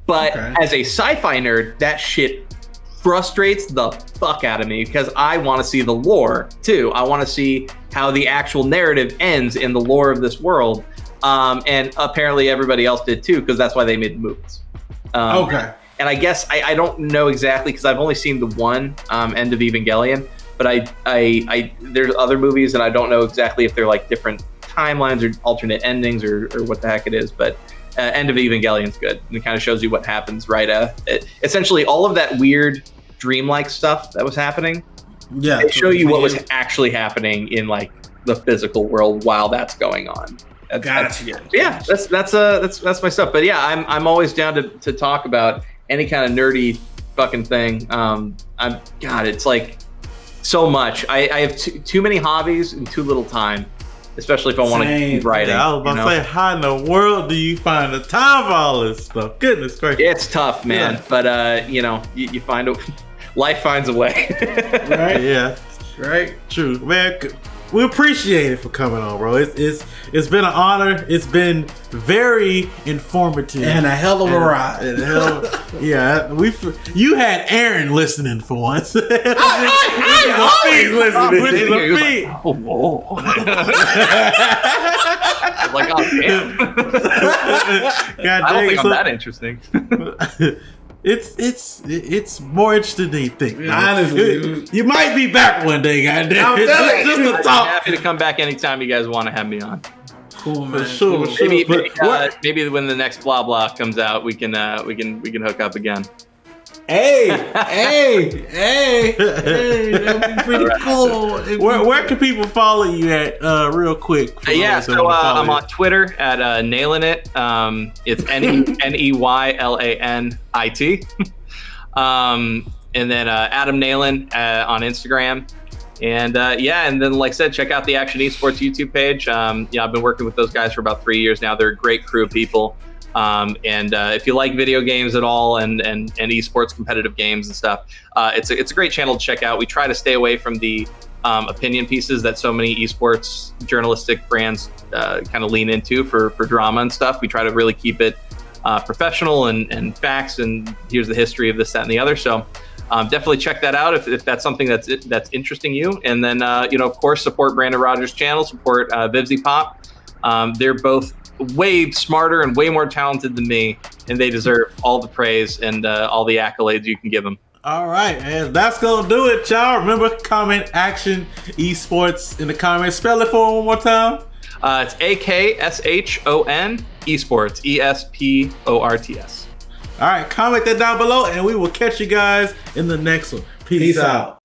But as a sci-fi nerd, that shit frustrates the fuck out of me because I want to see the lore too. I want to see how the actual narrative ends in the lore of this world. And apparently everybody else did too, because that's why they made the movies. And I guess I don't know exactly because I've only seen the one end of Evangelion, but I there's other movies and I don't know exactly if they're like different timelines or alternate endings or what the heck it is, but end of Evangelion's good. And it kind of shows you what happens, right? Essentially all of that weird dreamlike stuff that was happening. Yeah. They show you what was actually happening in like the physical world while that's going on. That's my stuff. But yeah, I'm always down to talk about any kind of nerdy fucking thing. It's like So much. I have too many hobbies and too little time, especially if I want to keep writing. Yeah, I was about to say, how in the world do you find the time for all this stuff? Goodness gracious. It's tough, man. Yeah. But you find life finds a way. Right? Yeah. Right. True, man. We appreciate it for coming on, bro. It's been an honor. It's been very informative and a hell of a ride. Yeah, you had Aaron listening for once. I like, oh damn. I don't think I'm that interesting. It's more interesting than you think. Honestly, you might be back one day, goddamn. I'm happy to come back anytime you guys want to have me on. Cool, man. For sure. Maybe when the next blah blah comes out, we can hook up again. Hey, that'd be pretty cool. Where can people follow you at, real quick? So I'm on Twitter at Neylanit. It's Neylanit. And then Adam Neylan on Instagram. And and then like I said, check out the Action Esports YouTube page. I've been working with those guys for about 3 years now. They're a great crew of people. If you like video games at all and esports competitive games and stuff, it's a great channel to check out. We try to stay away from the opinion pieces that so many esports journalistic brands kind of lean into for drama and stuff. We try to really keep it professional and facts, and here's the history of this, that, and the other. So definitely check that out if that's something that's interesting you. And then of course, support Brandon Rogers' channel, support Vivziepop. They're both way smarter and way more talented than me, and they deserve all the praise and all the accolades you can give them. All right, and that's gonna do it, y'all. Remember, comment Action Esports in the comments. Spell it for one more time. It's AKSHON Esports, ESPORTS. All right, comment that down below, and we will catch you guys in the next one. Peace out.